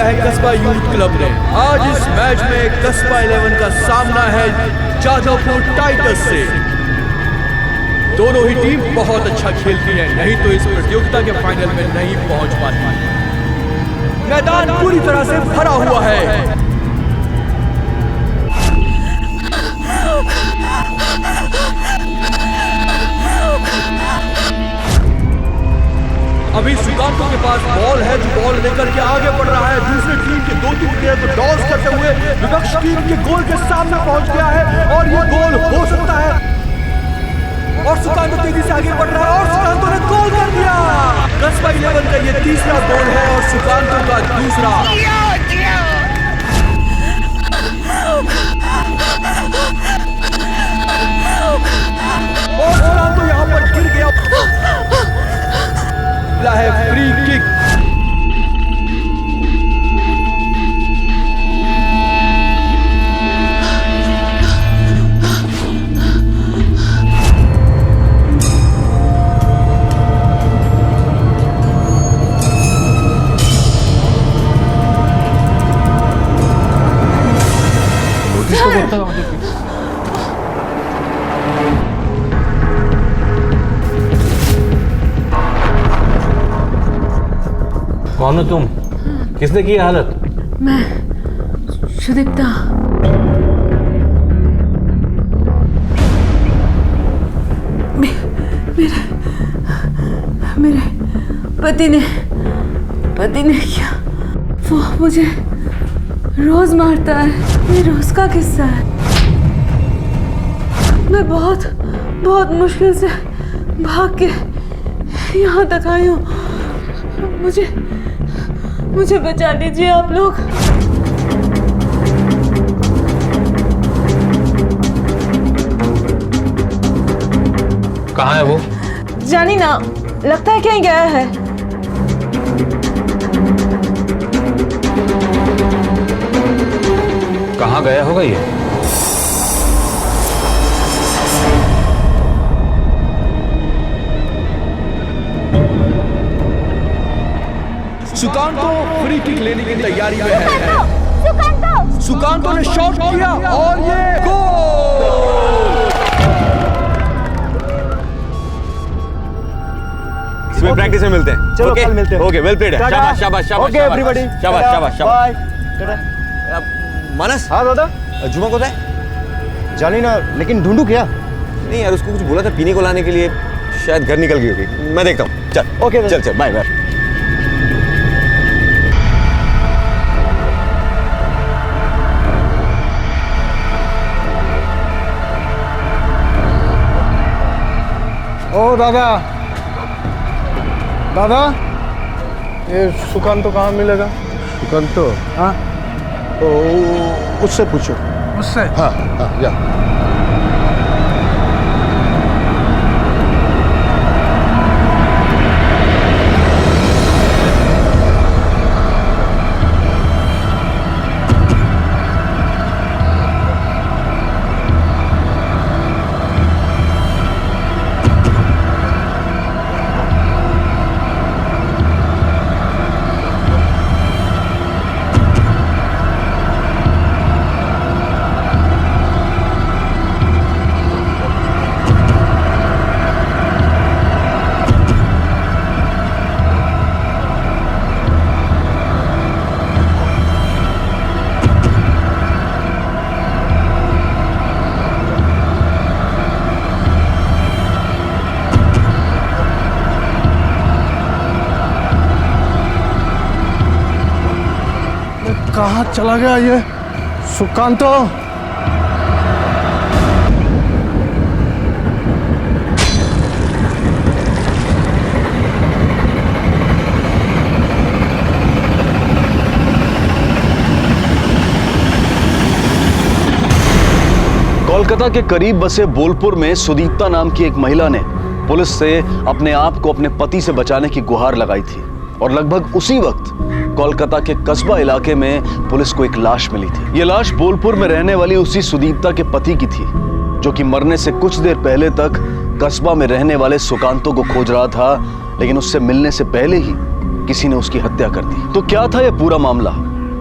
है कस्बा youth club ने। आज इस मैच में कस्बा 11 का सामना है जादवपुर टाइटंस से। दोनों ही टीम बहुत अच्छा खेलती है, नहीं तो इस प्रतियोगिता के फाइनल में नहीं पहुंच पाती। मैदान पूरी तरह से भरा हुआ है। अभी सुकांतो के पास बॉल है, जो बॉल लेकर के आगे बढ़ रहा है। दूसरी टीम के 2-3 प्लेयर को टॉस करते हुए विपक्ष टीम के गोल के सामने पहुंच गया है और ये गोल हो सकता है। और सुकांतो तेजी से आगे बढ़ रहा है और सुकांतो ने गोल कर दिया। कस्बा 11 का ये तीसरा गोल है और सुकांतो का दूसरा। और सुकांतो यहाँ पर गिर गया है। Free kick. नोटिस तो करता हूँ। कौन हो तुम? किसने की हालत? मैं सुदीप्ता। मेरे पति ने क्या, वो मुझे रोज मारता है। ये रोज का किस्सा है। मैं बहुत मुश्किल से भाग के यहाँ तक आई हूँ। मुझे बचा लीजिए आप लोग। कहाँ है वो? जानी ना, लगता है कहीं गया है। कहाँ गया होगा ये? सुकांतो फ्री किक लेने की तैयारी में है। सुकांतो ने शॉट किया और ये गोल। इसमें प्रैक्टिस में मिलते हैं। चलो कल मिलते हैं। ओके, वेल प्लेड है। शाबाश शाबाश शाबाश। ओके एवरीबॉडी, शाबाश। बाय। मानस। हाँ दादा। जुमा को है? जानी ना, लेकिन ढूंढू क्या? नहीं यार, उसको कुछ बोला था पीने को लाने के लिए, शायद घर निकल गई होगी। मैं देखता हूँ। चल ओके, चल बाय बाय। ओ दादा, ये सुकांतो कहाँ मिलेगा? सुकांतो? हाँ, तो उससे पूछो। उससे? हाँ या। कहाँ चला गया ये सुकांतो? कोलकाता के करीब बसे बोलपुर में सुदीप्ता नाम की एक महिला ने पुलिस से अपने आप को अपने पति से बचाने की गुहार लगाई थी और लगभग उसी वक्त कोलकाता के कस्बा इलाके में पुलिस को एक लाश मिली थी। यह लाश बोलपुर में रहने वाली उसी सुदीप्ता के पति की थी, जो कि मरने से कुछ देर पहले तक कस्बा में रहने वाले सुकांतो को खोज रहा था, लेकिन उससे मिलने से पहले ही किसी ने उसकी हत्या कर दी। तो क्या था यह पूरा मामला?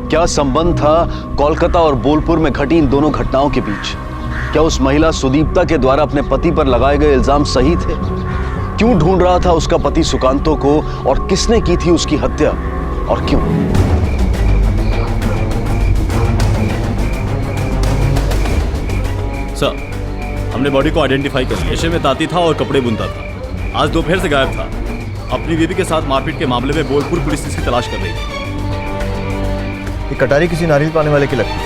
क्या संबंध था कोलकाता और बोलपुर में घटी इन दोनों घटनाओं के बीच? क्या उस महिला सुदीप्ता के द्वारा अपने पति पर लगाए गए इल्जाम सही थे? क्यों ढूंढ रहा था उसका पति सुकांतो को और किसने की थी उसकी हत्या और क्यों? सर, हमने बॉडी को आइडेंटिफाई कर लिया। पेशे में ताती था और कपड़े बुनता था। आज दोपहर से गायब था। अपनी बीवी के साथ मारपीट के मामले में बोलपुर पुलिस इसकी तलाश कर रही थी। ये कटारी किसी नारियल पाने वाले की लगती है।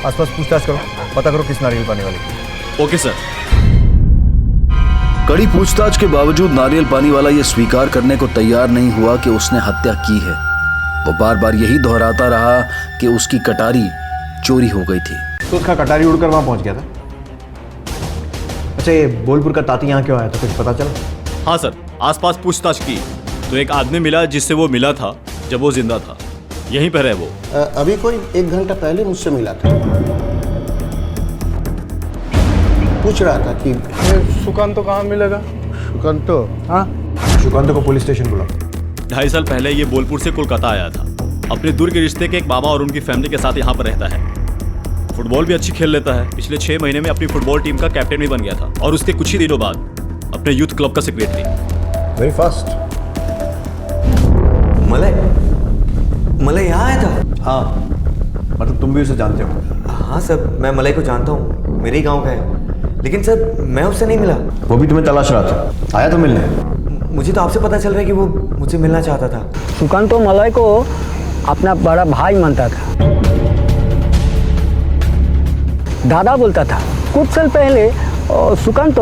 आसपास पूछताछ करो, पता करो किस नारियल पाने वाले की। Okay sir. कड़ी पूछताछ के बावजूद नारियल पानी वाला यह स्वीकार करने को तैयार नहीं हुआ कि उसने हत्या की है। वो बार बार यही दोहराता रहा कि उसकी कटारी चोरी हो गई थी। तो उसका कटारी उड़कर वहां पहुंच गया था। अच्छा, ये बोलपुर का ताती यहाँ क्यों आया था, कुछ पता चला? हाँ सर, आसपास पूछताछ की तो एक आदमी मिला जिससे वो मिला था जब वो जिंदा था। यहीं पर है वो। अभी कोई 1 घंटा पहले मुझसे मिला था। पूछ रहा था कि सुकांतो कहाँ मिलेगा। सुकांतो? हाँ, सुकांतो को पुलिस स्टेशन बुला। 2.5 साल पहले ये बोलपुर से कोलकाता आया था। अपने दूर के रिश्ते के एक मामा और उनकी फैमिली के साथ यहाँ पर रहता है। फुटबॉल भी अच्छी खेल लेता है। पिछले 6 महीने में अपनी फुटबॉल टीम का कैप्टन भी बन गया था और उसके कुछ ही दिनों बाद अपने यूथ क्लब का सेक्रेटरी। Very fast. मलय यहाँ आया था? हाँ, मतलब तुम भी उसे जानते हो? हाँ सर, मैं मलय को जानता हूँ, मेरे ही गांव का है। लेकिन सर, मैं उससे नहीं मिला। वो भी तुम्हें तलाश रहा था, आया तो मिलने? मुझे तो आपसे पता चल रहा है कि वो मुझसे मिलना चाहता था। सुकांतो मलय को अपना बड़ा भाई मानता था, दादा बोलता था। कुछ साल पहले सुकांतो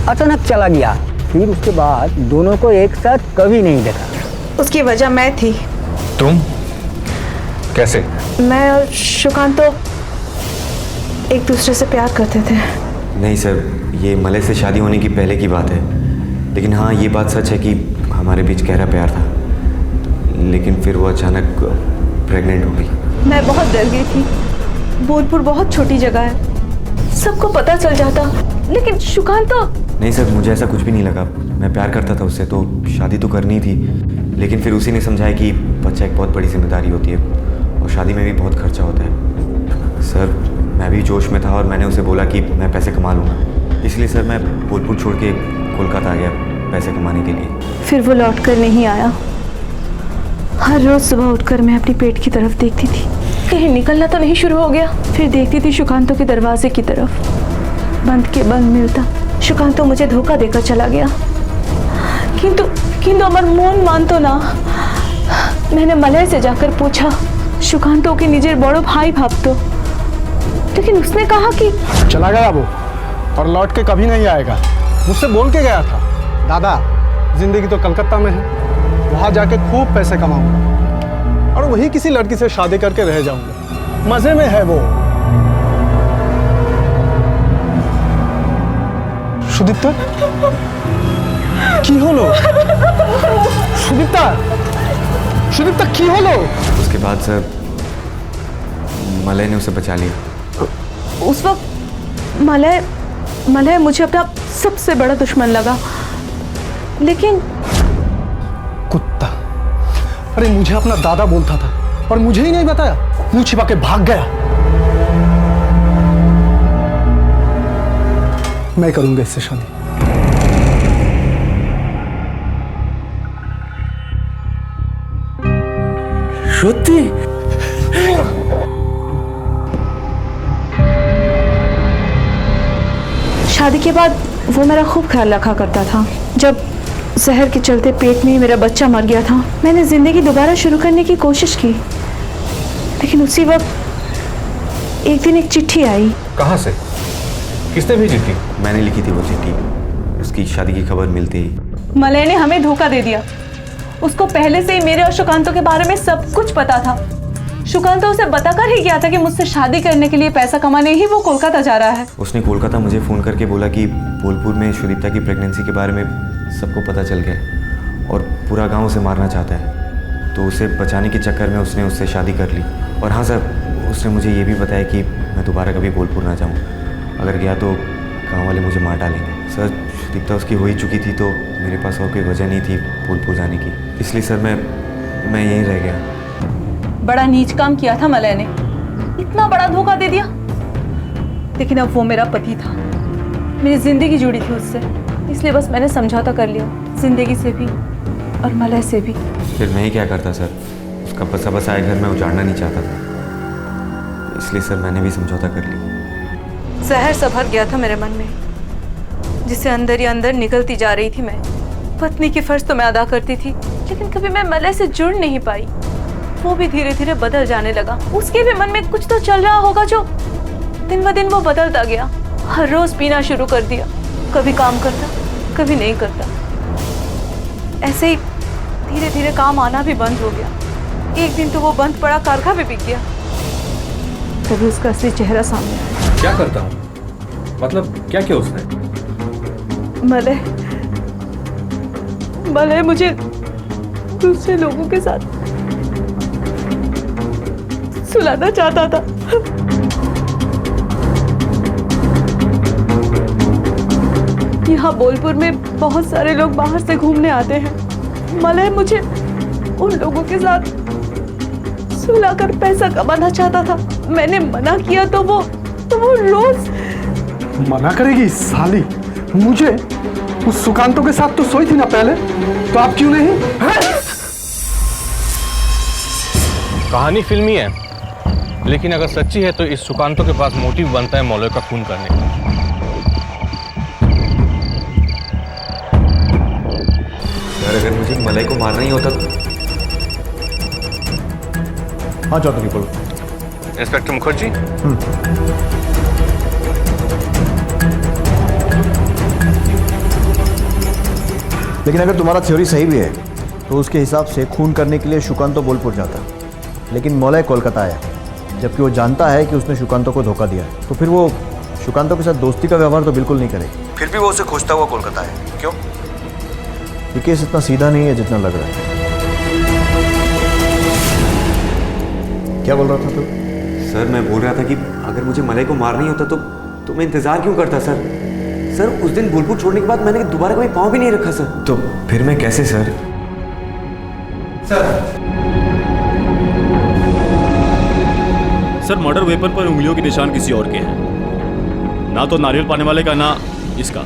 अचानक चला गया, फिर उसके बाद दोनों को एक साथ कभी नहीं देखा। उसकी वजह मैं थी। तुम? कैसे? मैं और सुकांतो एक दूसरे से प्यार करते थे। नहीं सर, ये मलय से शादी होने की पहले की बात है। लेकिन हाँ, ये बात सच है कि हमारे बीच गहरा प्यार था। लेकिन फिर वो अचानक प्रेग्नेंट हो गई। मैं बहुत डर गई थी। बोलपुर बहुत छोटी जगह है, सबको पता चल जाता। लेकिन सुकांतो? नहीं सर, मुझे ऐसा कुछ भी नहीं लगा। मैं प्यार करता था उससे, तो शादी तो करनी थी। लेकिन फिर उसी ने समझाया कि बच्चा एक बहुत बड़ी जिम्मेदारी होती है और शादी में भी बहुत खर्चा होता है। सर, मैं भी जोश में था और मैंने उसे बोला कि मैं पैसे कमा लूँगा। इसलिए सर, मैं बोलपुर छोड़ के कोलकाता आ गया पैसे कमाने के लिए। फिर वो लौट कर नहीं आया। हर रोज सुबह उठकर मैं अपनी पेट की तरफ देखती थी, कहीं निकलना तो नहीं शुरू हो गया। फिर देखती थी सुकांतो के दरवाजे की तरफ, बंद के बंद मिलता। सुकांतो मुझे धोखा देकर चला गया। किंतु अमर मोन मानतो ना। मैंने मलय से जाकर पूछा, सुकांतो के निजे बड़ो भाई भावतो, लेकिन उसने कहा कि चला गया वो और लौट के कभी नहीं आएगा। मुझसे बोल के गया था, दादा जिंदगी तो कलकत्ता में है, वहां जाके खूब पैसे कमाऊंगा और वही किसी लड़की से शादी करके रह जाऊंगा। मजे में है वो। सुदीप्ता की होलो? सुदीप्ता की होलो? उसके बाद सर, मलय ने उसे बचा लिया। उस वक्त मलय मुझे अपना सबसे बड़ा दुश्मन लगा। लेकिन कुत्ता, अरे मुझे अपना दादा बोलता था और मुझे ही नहीं बताया, मुंह छिपा के भाग गया। मैं करूंगा इससे शादी। सच्ची? शादी के बाद वो मेरा खूब ख्याल रखा करता था। जब जहर के चलते पेट में मेरा बच्चा मर गया था, मैंने जिंदगी दोबारा शुरू करने की कोशिश की। लेकिन उसी वक्त एक दिन एक चिट्ठी आई। कहाँ से? किसने भेजी थी? मैंने लिखी थी वो चिट्ठी। उसकी शादी की खबर मिलते ही मलय ने हमें धोखा दे दिया। उसको पहले से ही मेरे और सुकांतो के बारे में सब कुछ पता था। सुकांतो उसे बताकर ही गया था कि मुझसे शादी करने के लिए पैसा कमाने ही वो कोलकाता जा रहा है। उसने कोलकाता मुझे फ़ोन करके बोला कि बोलपुर में सुदीप्ता की प्रेगनेंसी के बारे में सबको पता चल गया और पूरा गांव उसे मारना चाहता है। तो उसे बचाने के चक्कर में उसने उससे शादी कर ली। और हाँ सर, उसने मुझे ये भी बताया कि मैं दोबारा कभी बोलपुर ना जाऊँ। अगर गया तो गाँव वाले मुझे मार डालेंगे। सर, सुदीप्ता उसकी हो ही चुकी थी, तो मेरे पास और कोई वजह नहीं थी बोलपुर जाने की। इसलिए सर, मैं यहीं रह गया। बड़ा नीच काम किया था मलय ने, इतना बड़ा धोखा दे दिया। लेकिन अब वो मेरा पति था, मेरी जिंदगी जुड़ी थी उससे, इसलिए बस मैंने समझौता कर लिया, जिंदगी से भी और मलय से भी। फिर मैं ही क्या करता सर, उसका बसा बसाया घर में उजाड़ना नहीं चाहता था, इसलिए सर मैंने भी समझौता कर लिया। जहर सा भर गया था मेरे मन में, जिसे अंदर ही अंदर निकलती जा रही थी मैं। पत्नी की फर्ज तो मैं अदा करती थी, लेकिन कभी मैं मलय से जुड़ नहीं पाई। वो भी धीरे धीरे बदल जाने लगा, उसके भी मन में कुछ तो चल रहा होगा जो दिन ब दिन वो बदलता गया। हर रोज पीना शुरू कर दिया, कभी काम करता कभी नहीं करता। ऐसे ही धीरे धीरे काम आना भी बंद हो गया। एक दिन तो वो बंद पड़ा कारखा भी बिक गया। तभी उसका असली चेहरा सामने आया। क्या करता हूँ? मतलब क्या किया उसने? मलय मुझे दूसरे लोगों के साथ सुलाना चाहता था। यहाँ बोलपुर में बहुत सारे लोग बाहर से घूमने आते हैं। मलय मुझे उन लोगों के साथ सुलाकर पैसा कमाना चाहता था। मैंने मना किया तो वो रोज मना करेगी साली? मुझे उस सुकांतों के साथ तो सोई थी ना पहले, तो आप क्यों नहीं? कहानी फिल्मी है, लेकिन अगर सच्ची है तो इस सुकांतों के पास मोटिव बनता है मौलवी का खून करने का। यार अगर मुझे मलय को मारना ही होता तो। हाँ चौधरी बोलो। इंस्पेक्टर मुखर्जी, लेकिन अगर तुम्हारा थ्योरी सही भी है तो उसके हिसाब से खून करने के लिए सुकांतो बोलपुर जाता, लेकिन मौलय कोलकाता आया, जबकि वो जानता है कि उसने सुकांतो को धोखा दिया। तो फिर वो सुकांतो के साथ दोस्ती का व्यवहार तो बिल्कुल नहीं करेगी। फिर भी वो उसे खोजता हुआ कोलकाता है। क्यों? ये केस इतना सीधा नहीं है जितना लग रहा है। क्या बोल रहा था तू? सर मैं बोल रहा था कि अगर मुझे मलय को मारना ही होता तो मैं इंतजार क्यों करता सर? सर उस दिन बोलपुर छोड़ने के बाद मैंने दोबारा कभी पाँव भी नहीं रखा सर। तो फिर मैं कैसे सर? सर मर्डर वेपन पर उंगलियों के निशान किसी और के हैं, ना तो नारियल पाने वाले का ना इसका।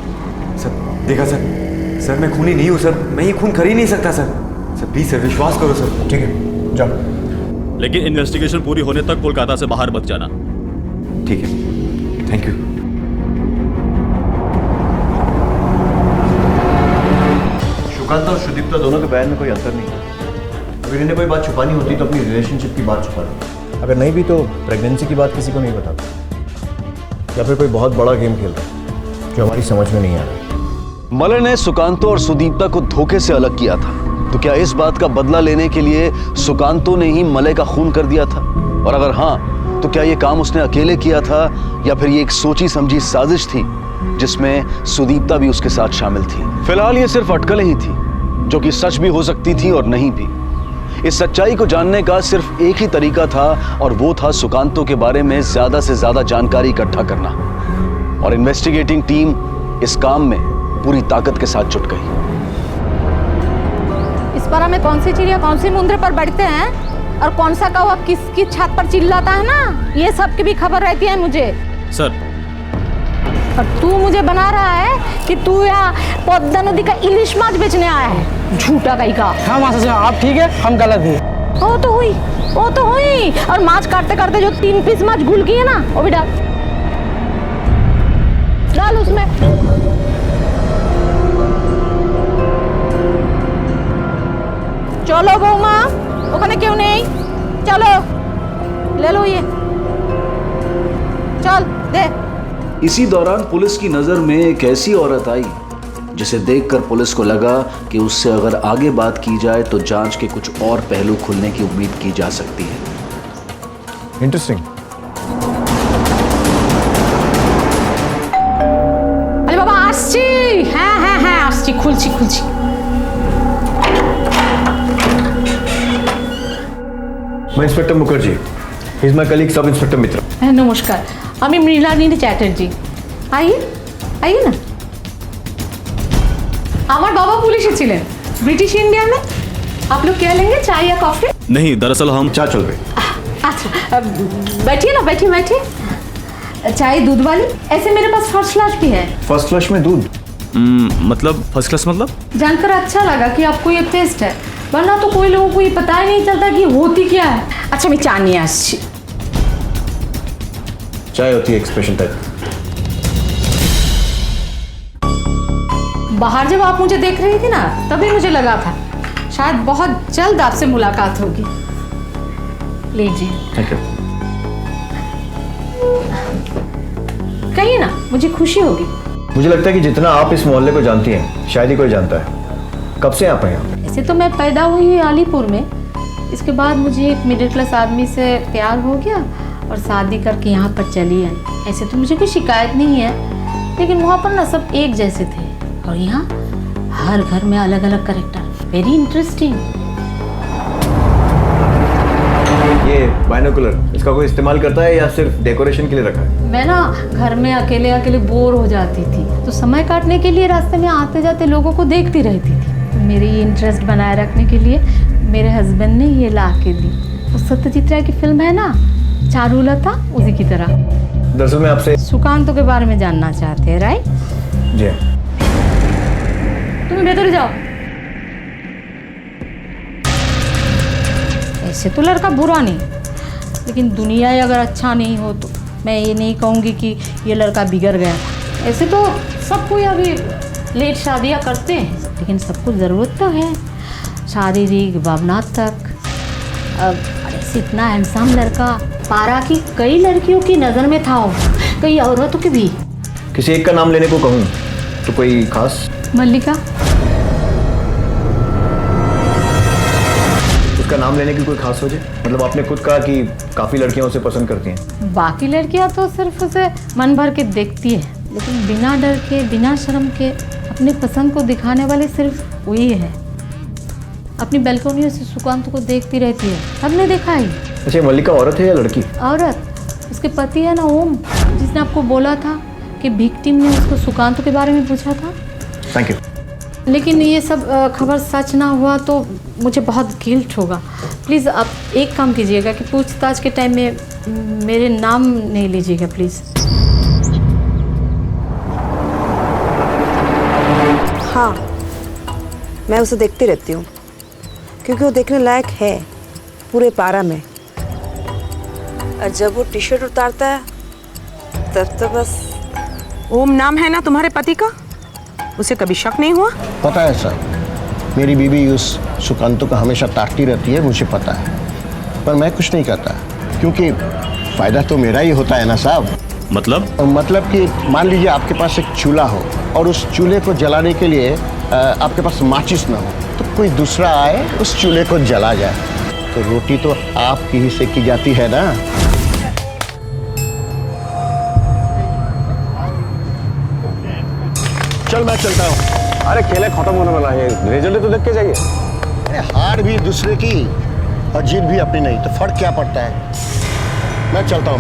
सर देखा सर मैं खूनी नहीं हूँ सर, मैं ये खून कर ही नहीं सकता सर प्लीज सर विश्वास करो सर। ठीक है जाओ। लेकिन इन्वेस्टिगेशन पूरी होने तक कोलकाता से बाहर मत जाना। ठीक है, थैंक यू। सुकांत और सुदीप्ता दोनों के बयान में कोई अंतर नहीं है। अगर इन्हें कोई बात छुपानी होती तो अपनी रिलेशनशिप की बात छुपा लो, अगर नहीं भी तो प्रेगनेंसी की बात किसी को नहीं बताता, या फिर कोई बहुत बड़ा गेम खेल रहा है जो हमारी समझ में नहीं आ रहा। मलय ने सुकांतो और सुदीप्ता को धोखे से अलग किया था, तो क्या इस बात का बदला लेने के लिए सुकांतो ने ही मलय का खून कर दिया था? और अगर हाँ, तो क्या ये काम उसने अकेले किया था या फिर ये एक सोची समझी साजिश थी जिसमें सुदीप्ता भी उसके साथ शामिल थी? फिलहाल ये सिर्फ अटकलें ही थी, जो कि सच भी हो सकती थी और नहीं भी। इस सच्चाई को जानने का सिर्फ एक ही तरीका था, और वो था सुकांतो के बारे में ज्यादा से ज्यादा जानकारी इकट्ठा करना। और इन्वेस्टिगेटिंग टीम इस काम में पूरी ताकत के साथ जुट गई। इस पारा में कौन सी चिड़िया कौन सी मुंद्रे पर बैठते हैं और कौन सा कौवा किसकी छत पर चिल्लाता है ना, ये सब की भी खबर रहती है मुझे। सर और तू मुझे बना रहा है कि तू यहाँ पद्मा नदी का इलिश माछ बेचने आया है, झूठा कहीं का। हाँ मास्टर साहब आप ठीक है, हम गलत हैं। वो तो हुई और माछ काटते काटते जो 3 पीस माछ घुल की है ना, वो भी डाल उसमें। चलो बहूमा, ওখানে क्यों नहीं, चलो ले लो ये, चल दे। इसी दौरान पुलिस की नजर में एक ऐसी औरत आई जिसे देखकर पुलिस को लगा कि उससे अगर आगे बात की जाए तो जांच के कुछ और पहलू खुलने की उम्मीद की जा सकती है। इंटरेस्टिंग। अरे बाबा आसची, हाँ आसची, खुलची। मैं inspector Mukherjee, he is my colleague sub inspector Mitra. नमस्कार, আমি মৃণালিনী চ্যাটার্জি। आइए ना। আমার বাবা পুলিশে ছিলেন, ব্রিটিশ इंडिया में। आप लोग क्या लेंगे, चाय या कॉफी? नहीं, दरअसल हम चाय चल रही। अच्छा बैठिए ना, बैठिए बैठिए। चाय दूध वाली? ऐसे मेरे पास फर्स्ट क्लास भी है। फर्स्ट फ्लश में दूध? मतलब फर्स्ट क्लास मतलब? जानकर अच्छा लगा कि आपको ये टेस्ट है, वरना तो कोई लोगों को ये पता ही नहीं चलता कि होती क्या है। अच्छा मैं चाय नहीं अच्छी। चाय होती है एक स्पेशल टाइप। बाहर जब आप मुझे देख रही थी ना, तभी मुझे लगा था शायद बहुत जल्द आपसे मुलाकात होगी। लीजिए। Thank you. कहिए ना, मुझे खुशी होगी। मुझे लगता है कि जितना आप इस मोहल्ले को जानती हैं शायद ही कोई जानता है। कब से आप हैं यहाँ? ऐसे तो मैं पैदा हुई अलीपुर में, इसके बाद मुझे एक मिडिल क्लास आदमी से प्यार हो गया और शादी करके यहाँ पर चली आई। ऐसे तो मुझे कोई शिकायत नहीं है, लेकिन वहाँ पर ना सब एक जैसे थे और यहाँ हर घर में अलग अलग कैरेक्टर। Very interesting. ये बाइनोकुलर इसका कोई इस्तेमाल करता है या सिर्फ डेकोरेशन के लिए रखा है? मैं ना घर में अकेले अकेले बोर हो जाती थी, तो समय काटने के लिए रास्ते में आते जाते लोगों को देखती रहती थी। तो मेरी इंटरेस्ट बनाए रखने के लिए मेरे हस्बैंड ने ये ला के दी। वो सत्यजीत राय की फिल्म है ना, चारुलता, उसी की तरह। दरअसल मैं आपसे सुकांत के बारे में जानना चाहते हैं, राइट? जी। तुम भीतर जाओ। ऐसे तो लड़का बुरा नहीं, लेकिन दुनिया ही अगर अच्छा नहीं हो तो मैं ये नहीं कहूँगी कि ये लड़का बिगड़ गया। ऐसे तो सब कोई अभी लेट शादियाँ करते हैं, लेकिन सबको ज़रूरत तो है शारीरिक भावनात्मक। अब ऐसे इतना हैंडसम लड़का पारा की कई लड़कियों की नज़र में था, कई औरतों के भी। किसी एक का नाम लेने को कहूँ तो कोई खास? मल्लिका। उसका नाम लेने की कोई खास वजह? मतलब आपने खुद कहा कि काफ़ी लड़कियां उसे पसंद करती हैं। बाकी लड़कियां तो सिर्फ उसे मन भर के देखती है, लेकिन बिना डर के बिना शर्म के अपनी पसंद को दिखाने वाले सिर्फ वही है। अपनी बैल्कनियों से सुकांत को देखती रहती है, सबने देखा ही। अच्छा, मल्लिका औरत है या लड़की? औरत। उसके पति है ना ओम, जिसने आपको बोला था कि विक्टिम ने उसको सुकांत के बारे में पूछा था। Thank you. लेकिन ये सब खबर सच ना हुआ तो मुझे बहुत गिल्ट होगा। प्लीज़ आप एक काम कीजिएगा कि पूछताछ के टाइम में मेरे नाम नहीं लीजिएगा प्लीज़। हाँ, मैं उसे देखती रहती हूँ क्योंकि वो देखने लायक है पूरे पारा में। और जब वो टी शर्ट उतारता है तब तो बस। ओम नाम है ना तुम्हारे पति का? उसे कभी शक नहीं हुआ? पता है सर, मेरी बीवी उस सुकांत को हमेशा ताकती रहती है, मुझे पता है, पर मैं कुछ नहीं करता क्योंकि फ़ायदा तो मेरा ही होता है ना साहब। मतलब कि मान लीजिए आपके पास एक चूल्हा हो और उस चूल्हे को जलाने के लिए आपके पास माचिस ना हो, तो कोई दूसरा आए उस चूल्हे को जला जाए, तो रोटी तो आपकी ही सेकी जाती है ना। चल मैं चलता हूँ। अरे खेले खत्म होने वाला है, रिजल्ट तो देख के जाइए। अरे हार भी दूसरे की और जीत भी अपनी नहीं, तो फर्क क्या पड़ता है। मैं चलता हूँ।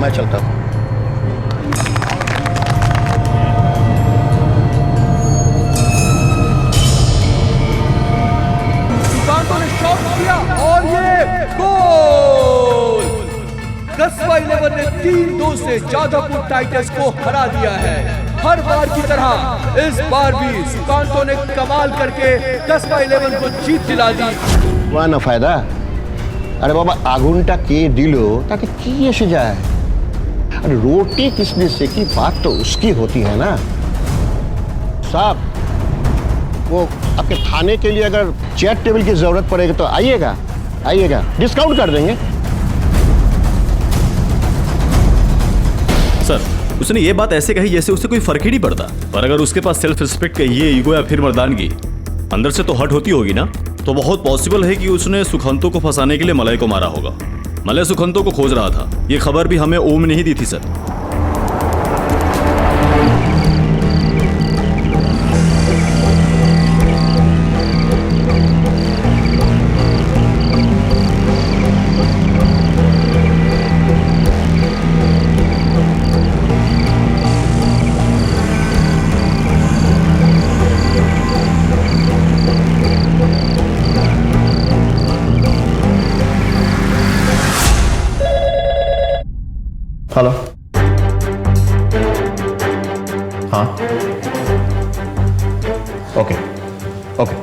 सुकांत ने शॉट किया और ये गोल। कस्बा 11 ने 3-2 से जादवपुर टाइटंस को हरा दिया है। हर बार की तरह इस बार भी सुकांतो ने कमाल करके कस्बा 11 को जीत दिला दी। वाह ना फायदा। अरे बाबा आगुनटा के दिलो ताकि की एसे जाए। अरे रोटी किसने सेकी बात तो उसकी होती है ना साहब। वो आपके खाने के लिए अगर चेयर टेबल की जरूरत पड़ेगी तो आइएगा, डिस्काउंट कर देंगे। सर, उसने ये बात ऐसे कही जैसे उससे कोई फर्क ही नहीं पड़ता, पर अगर उसके पास सेल्फ रिस्पेक्ट का ये ईगो या फिर मर्दानगी अंदर से तो हट होती होगी ना, तो बहुत पॉसिबल है कि उसने सुखंतो को फंसाने के लिए मलय को मारा होगा। मलय सुखंतो को खोज रहा था। ये खबर भी हमें ओम ने ही दी थी सर। हाँ ओके ओके।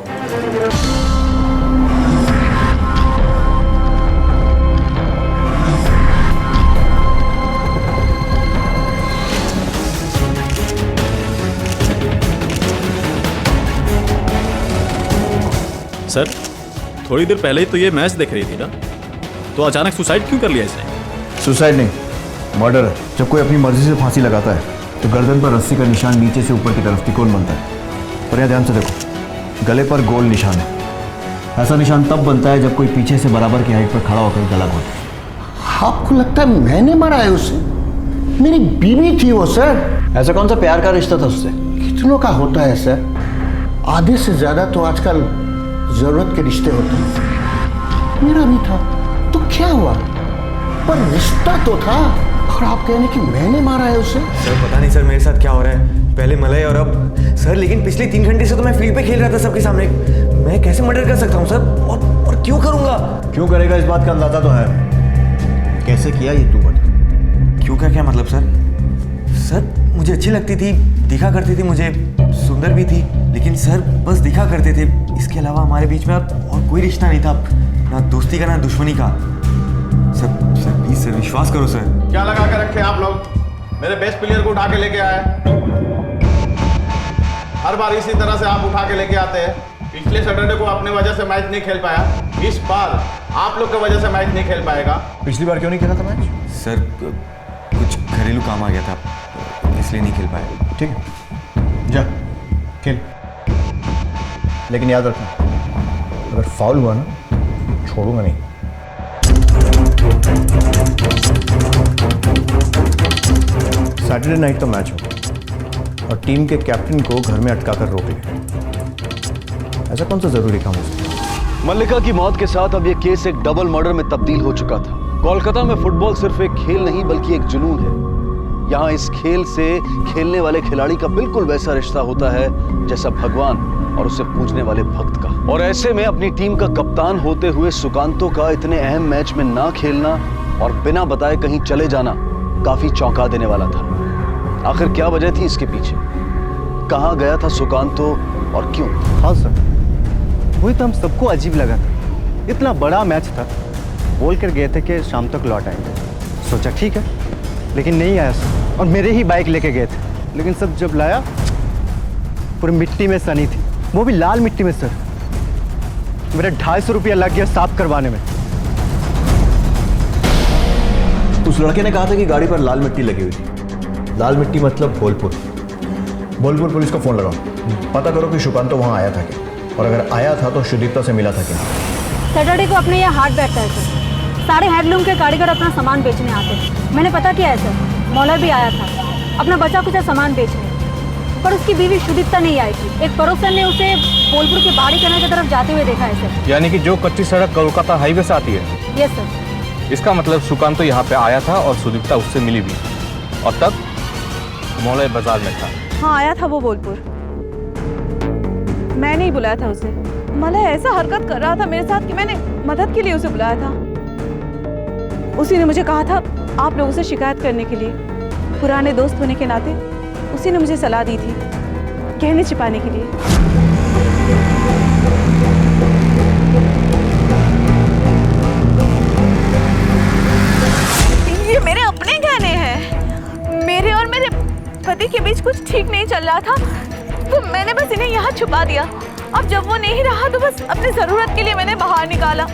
सर थोड़ी देर पहले ही तो ये मैच देख रही थी ना, तो अचानक सुसाइड क्यों कर लिया इसने? सुसाइड नहीं, मर्डर है। जब कोई अपनी मर्जी से फांसी लगाता है तो गर्दन पर रस्सी का निशान नीचे से ऊपर की तरफ तिकोन बनता है। और यहाँ ध्यान से देखो, गले पर गोल निशान है। ऐसा निशान तब बनता है जब कोई पीछे से बराबर की हाइट पर खड़ा होकर गला घोटे। आपको लगता है मैंने मारा है उसे? मेरी बीवी थी वो सर। ऐसा कौन सा प्यार का रिश्ता था उससे? कितनों का होता है सर, आधे से ज्यादा तो आजकल जरूरत के रिश्ते होते हैं। मेरा भी था तो क्या हुआ, पर रिश्ता तो था। और आप कहने कि मैंने मारा है उसे? सर पता नहीं सर मेरे साथ क्या हो रहा है, पहले मलय और अब सर। लेकिन पिछले 3 घंटे से तो मैं फील्ड पे खेल रहा था सबके सामने। मैं कैसे मर्डर कर सकता हूँ सर, और क्यों करूँगा? क्यों करेगा इस बात का अंदाजा तो है, कैसे किया ये तू बता। क्यों का क्या मतलब सर? सर मुझे अच्छी लगती थी, दिखा करती थी, मुझे सुंदर भी थी, लेकिन सर बस दिखा करते थे। इसके अलावा हमारे बीच में और कोई रिश्ता नहीं था, ना दोस्ती का ना दुश्मनी का। सर प्लीज सर विश्वास करो सर। क्या लगा के रखे आप लोग? मेरे बेस्ट प्लेयर को उठा के लेके आए। हर बार इसी तरह से आप उठा के लेके आते हैं। पिछले सैटरडे को अपने वजह से मैच नहीं खेल पाया, इस बार आप लोग की वजह से मैच नहीं खेल पाएगा। पिछली बार क्यों नहीं खेला था मैच? सर कुछ घरेलू काम आ गया था, इसलिए नहीं खेल पाया। ठीक है जा खेल, लेकिन याद रखना अगर फाउल हुआ ना छोड़ूंगा नहीं। सैटरडे नाइट का मैच हो और टीम के कैप्टन को घर में अटका कर रोक लिया। ऐसा कौन सा जरूरी काम हो? मल्लिका की मौत के साथ अब यह केस एक डबल मर्डर में तब्दील हो चुका था। कोलकाता में फुटबॉल सिर्फ एक खेल नहीं बल्कि एक जुनून है। यहाँ इस खेल से खेलने वाले खिलाड़ी का बिल्कुल वैसा रिश्ता होता है जैसा भगवान और उसे पूजने वाले भक्त का। और ऐसे में अपनी टीम का कप्तान होते हुए सुकांतो का इतने अहम मैच में ना खेलना और बिना बताए कहीं चले जाना काफी चौंका देने वाला था। आखिर क्या वजह थी इसके पीछे? कहाँ गया था सुकांतो और क्यों? हाँ सर, वही तो हम सबको अजीब लगा था। इतना बड़ा मैच था, बोल कर गए थे कि शाम तक लौट आएंगे। सोचा ठीक है, लेकिन नहीं आया सर। और मेरे ही बाइक लेके गए थे, लेकिन सब जब लाया पूरी मिट्टी में सनी थी, वो भी लाल मिट्टी में सर। मेरा 250 रुपया लग गया साफ करवाने में। उस लड़के ने कहा था कि गाड़ी पर लाल मिट्टी लगी हुई थी। लाल मिट्टी मतलब बोलपुर। बोलपुर पुलिस को फोन लगाओ, पता करो कि सुकांतो वहां आया था क्या, और अगर आया था तो सुदीप्ता से मिला था क्या। सैटरडे को अपने यहाँ हाट बैठता है सर। सारे हैंडलूम के कारीगर अपना सामान बेचने आते हैं। मैंने पता किया है सर, मौलवी भी आया था अपना बचा कुचा सामान बेचने, पर उसकी बीवी सुदीप्ता नहीं आई थी। एक पड़ोसन ने उसे बोलपुर के बाड़ी कनाल की तरफ जाते हुए देखा है सर। यानी कि जो कच्ची सड़क कोलकाता हाईवे से आती है? Yes sir. इसका मतलब सुकांतो यहाँ पे आया था और सुदीप्ता उससे मिली भी, और तब मौलवी बाजार में था। हाँ आया था वो बोलपुर, मैंने ही बुलाया था उसे। मलय ऐसा हरकत कर रहा था मेरे साथ कि मैंने मदद के लिए उसे बुलाया था। उसी ने मुझे कहा था आप लोगों से शिकायत करने के लिए। पुराने दोस्त होने के नाते उसी ने मुझे सलाह दी थी गहने छिपाने के लिए। ये मेरे अपने गहने हैं। मेरे और मेरे पति के बीच कुछ ठीक नहीं चल रहा था, तो मैंने बस इन्हें यहाँ छुपा दिया। अब जब वो नहीं रहा तो बस अपनी जरूरत के लिए मैंने बाहर निकाला।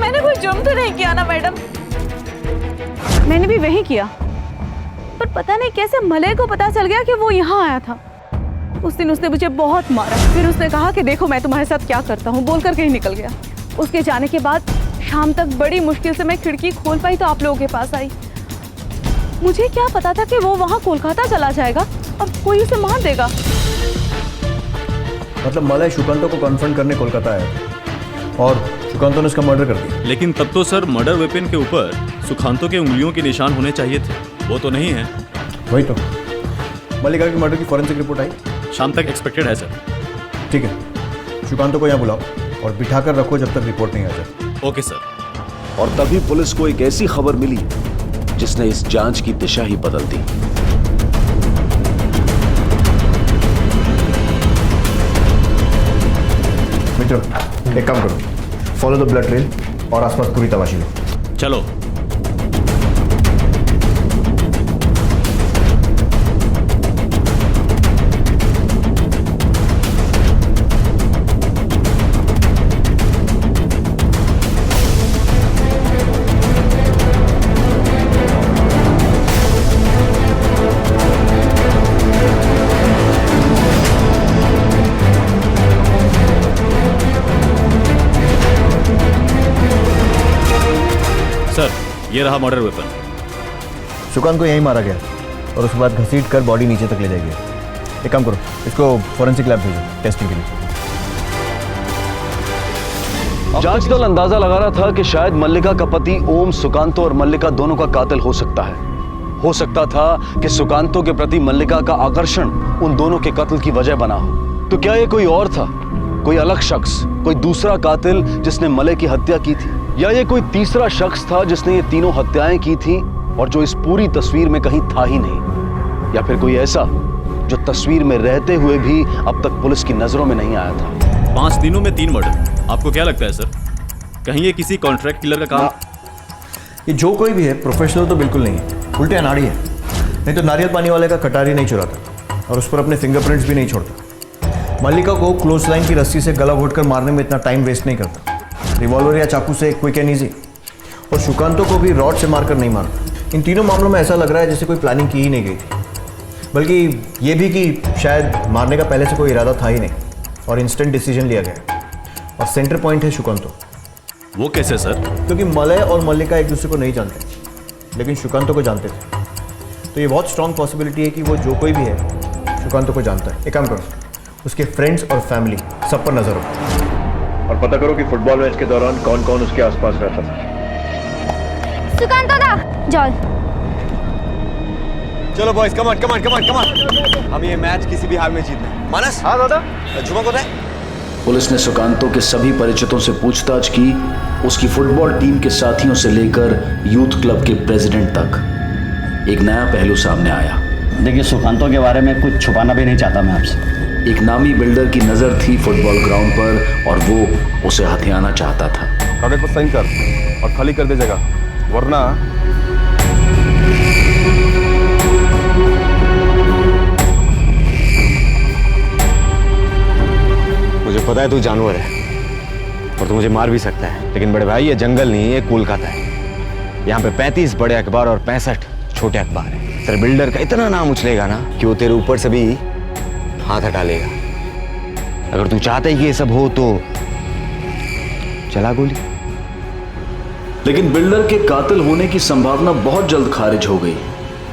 मैंने कोई जुर्म तो नहीं किया ना मैडम? मैंने भी वही किया, पर पता नहीं कैसे मलय को पता चल गया कि वो यहाँ आया था। उस दिन उसने मुझे बहुत मारा, फिर उसने कहा कि देखो मैं तुम्हारे साथ क्या करता हूँ, बोलकर कहीं निकल गया। उसके जाने के बाद शाम तक बड़ी मुश्किल से मैं खिड़की खोल पाई तो आप लोगों के पास आई। मुझे क्या पता था कि वो वहाँ कोलकाता चला जाएगा और कोई उसे मार देगा। मतलब मलय सुकांतो को कन्फ्रंट करने कोलकाता आया था और सुकांतो ने उसका मर्डर कर दिया। लेकिन तब तो सर मर्डर वेपन के ऊपर सुकांतो के उंगलियों के निशान होने चाहिए थे, वो तो नहीं है। वही तो। मल्लिका की मर्डर की फॉरेंसिक रिपोर्ट आई? शाम तक एक्सपेक्टेड है सर। ठीक है, सुकांतो को यहाँ बुलाओ और बिठा कर रखो जब तक रिपोर्ट नहीं आ जाए। Okay sir. और तभी पुलिस को एक ऐसी खबर मिली जिसने इस जांच की दिशा ही बदल दी। मित्र, एक काम करो, फॉलो द ब्लड ट्रेल और आसपास पूरी तलाशी लो। चलो। सर, ये रहा मर्डर वेपन। सुकांत को यहीं मारा गया और उसके बाद घसीट कर बॉडी नीचे तक ले जाएगी। एक काम करो, इसको फॉरेंसिक लैब भेजो टेस्टिंग के लिए। जांच दल अंदाजा लगा रहा था कि शायद मल्लिका का पति ओम सुकांतो और मल्लिका दोनों का कातिल हो सकता है। हो सकता था कि सुकांतो के प्रति मल्लिका का आकर्षण उन दोनों के कत्ल की वजह बना हो। तो क्या ये कोई और था, कोई अलग शख्स, कोई दूसरा कातिल जिसने मले की हत्या की थी, या ये कोई तीसरा शख्स था जिसने ये तीनों हत्याएं की थी और जो इस पूरी तस्वीर में कहीं था ही नहीं, या फिर कोई ऐसा जो तस्वीर में रहते हुए भी अब तक पुलिस की नजरों में नहीं आया था। 5 दिनों में 3 मर्डर, आपको क्या लगता है सर? कहीं ये किसी कॉन्ट्रैक्ट किलर का काम? ये जो कोई भी है प्रोफेशनल तो बिल्कुल नहीं है, उल्टे अनाड़ी है। नहीं तो नारियल पानी वाले का कटारी नहीं चुराता और उस पर अपने फिंगरप्रिंट्स भी नहीं छोड़ता। मल्लिका को क्लोज लाइन की रस्सी से गला घोटकर मारने में इतना टाइम वेस्ट नहीं करता। रिवॉल्वर या चाकू से क्विक एंड ईजी। और सुकांतो को भी रॉड से मारकर नहीं मारता। इन तीनों मामलों में ऐसा लग रहा है जैसे कोई प्लानिंग की ही नहीं गई थी, बल्कि ये भी कि शायद मारने का पहले से कोई इरादा था ही नहीं और इंस्टेंट डिसीजन लिया गया। और सेंटर पॉइंट है सुकांतो। वो कैसे सर? क्योंकि मलय और मल्लिका एक दूसरे को नहीं जानते, लेकिन सुकांतो को जानते थे। तो ये बहुत स्ट्रांग पॉसिबिलिटी है कि वो जो कोई भी है सुकांतो को जानता है। एक काम करो, उसके फ्रेंड्स और फैमिली सब पर नजर रखो और पता करो कि फुटबॉल मैच के दौरान कौन कौन उसके आसपास रहता था। सुकांतो दा, जॉल। चलो boys, come on come on come on come on, हम ये मैच किसी भी हाल में जीतना है। मानस? हाँ दादा। झुमा को है? पुलिस ने सुकांतो के सभी परिचितों से पूछताछ की, उसकी फुटबॉल टीम के साथियों से लेकर यूथ क्लब के प्रेसिडेंट तक। एक नया पहलू सामने आया। देखिए, सुकांतो के बारे में कुछ छुपाना भी नहीं चाहता मैं आपसे। एक नामी बिल्डर की नजर थी फुटबॉल ग्राउंड पर और वो उसे हथियाना चाहता था। कागज पर साइन कर और खाली कर दे जगह, वरना मुझे पता है तू जानवर है और तू मुझे मार भी सकता है, लेकिन बड़े भाई ये जंगल नहीं, ये कोलकाता है। यहाँ पे 35 बड़े अखबार और 65 छोटे अखबार हैं। तेरे बिल्डर का इतना नाम उछलेगा ना कि वो तेरे ऊपर से भी हाथ हटा लेगा। अगर तू चाहता है कि ये सब हो तो चला गोली। लेकिन बिल्डर के कातिल होने की संभावना बहुत जल्द खारिज हो गई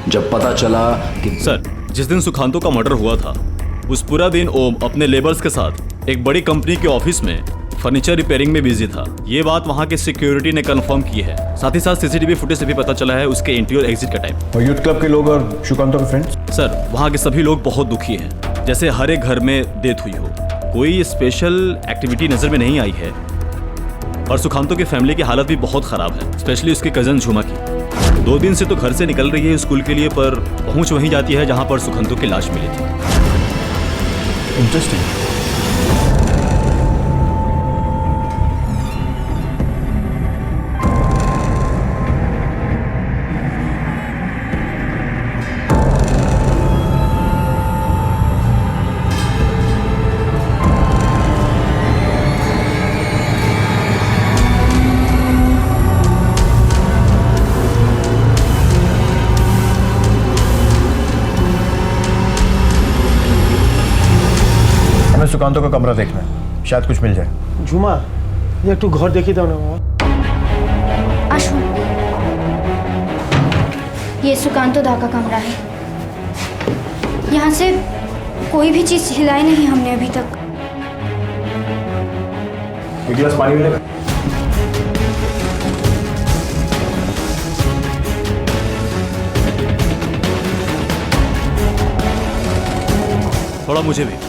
जब पता चला कि सर, जिस दिन सुकांतो का मर्डर हुआ था उस पूरा दिन ओम अपने लेबर्स के साथ एक बड़ी कंपनी के ऑफिस में फर्नीचर रिपेयरिंग में बिजी था। ये बात वहाँ के सिक्योरिटी ने कंफर्म की है। साथ ही साथ सीसीटीवी फुटेज से भी पता चला है उसके एंट्री और एग्जिट का टाइम। और यूथ क्लब के लोग और सुकांतो के फ्रेंड्स? सर, वहाँ के सभी लोग बहुत दुखी हैं, जैसे हर एक घर में डेथ हुई हो। कोई स्पेशल एक्टिविटी नजर में नहीं आई है। और सुकांतो की फैमिली की हालत भी बहुत खराब है, स्पेशली उसके कजन झुमा की। 2 दिन से तो घर से निकल रही है स्कूल के लिए, पर पहुंच वहीं जाती है जहां पर सुकांतो की लाश मिली थी। इंटरेस्टिंग। सुकांतो का कमरा देखना है, शायद कुछ मिल जाए। झुमा, ये तू घर देखी था ना? आशु, ये सुकांतो दा का कमरा है। यहाँ से कोई भी चीज हिलाई नहीं हमने अभी तक। एक गिलास पानी मिलेगा? थोड़ा मुझे भी।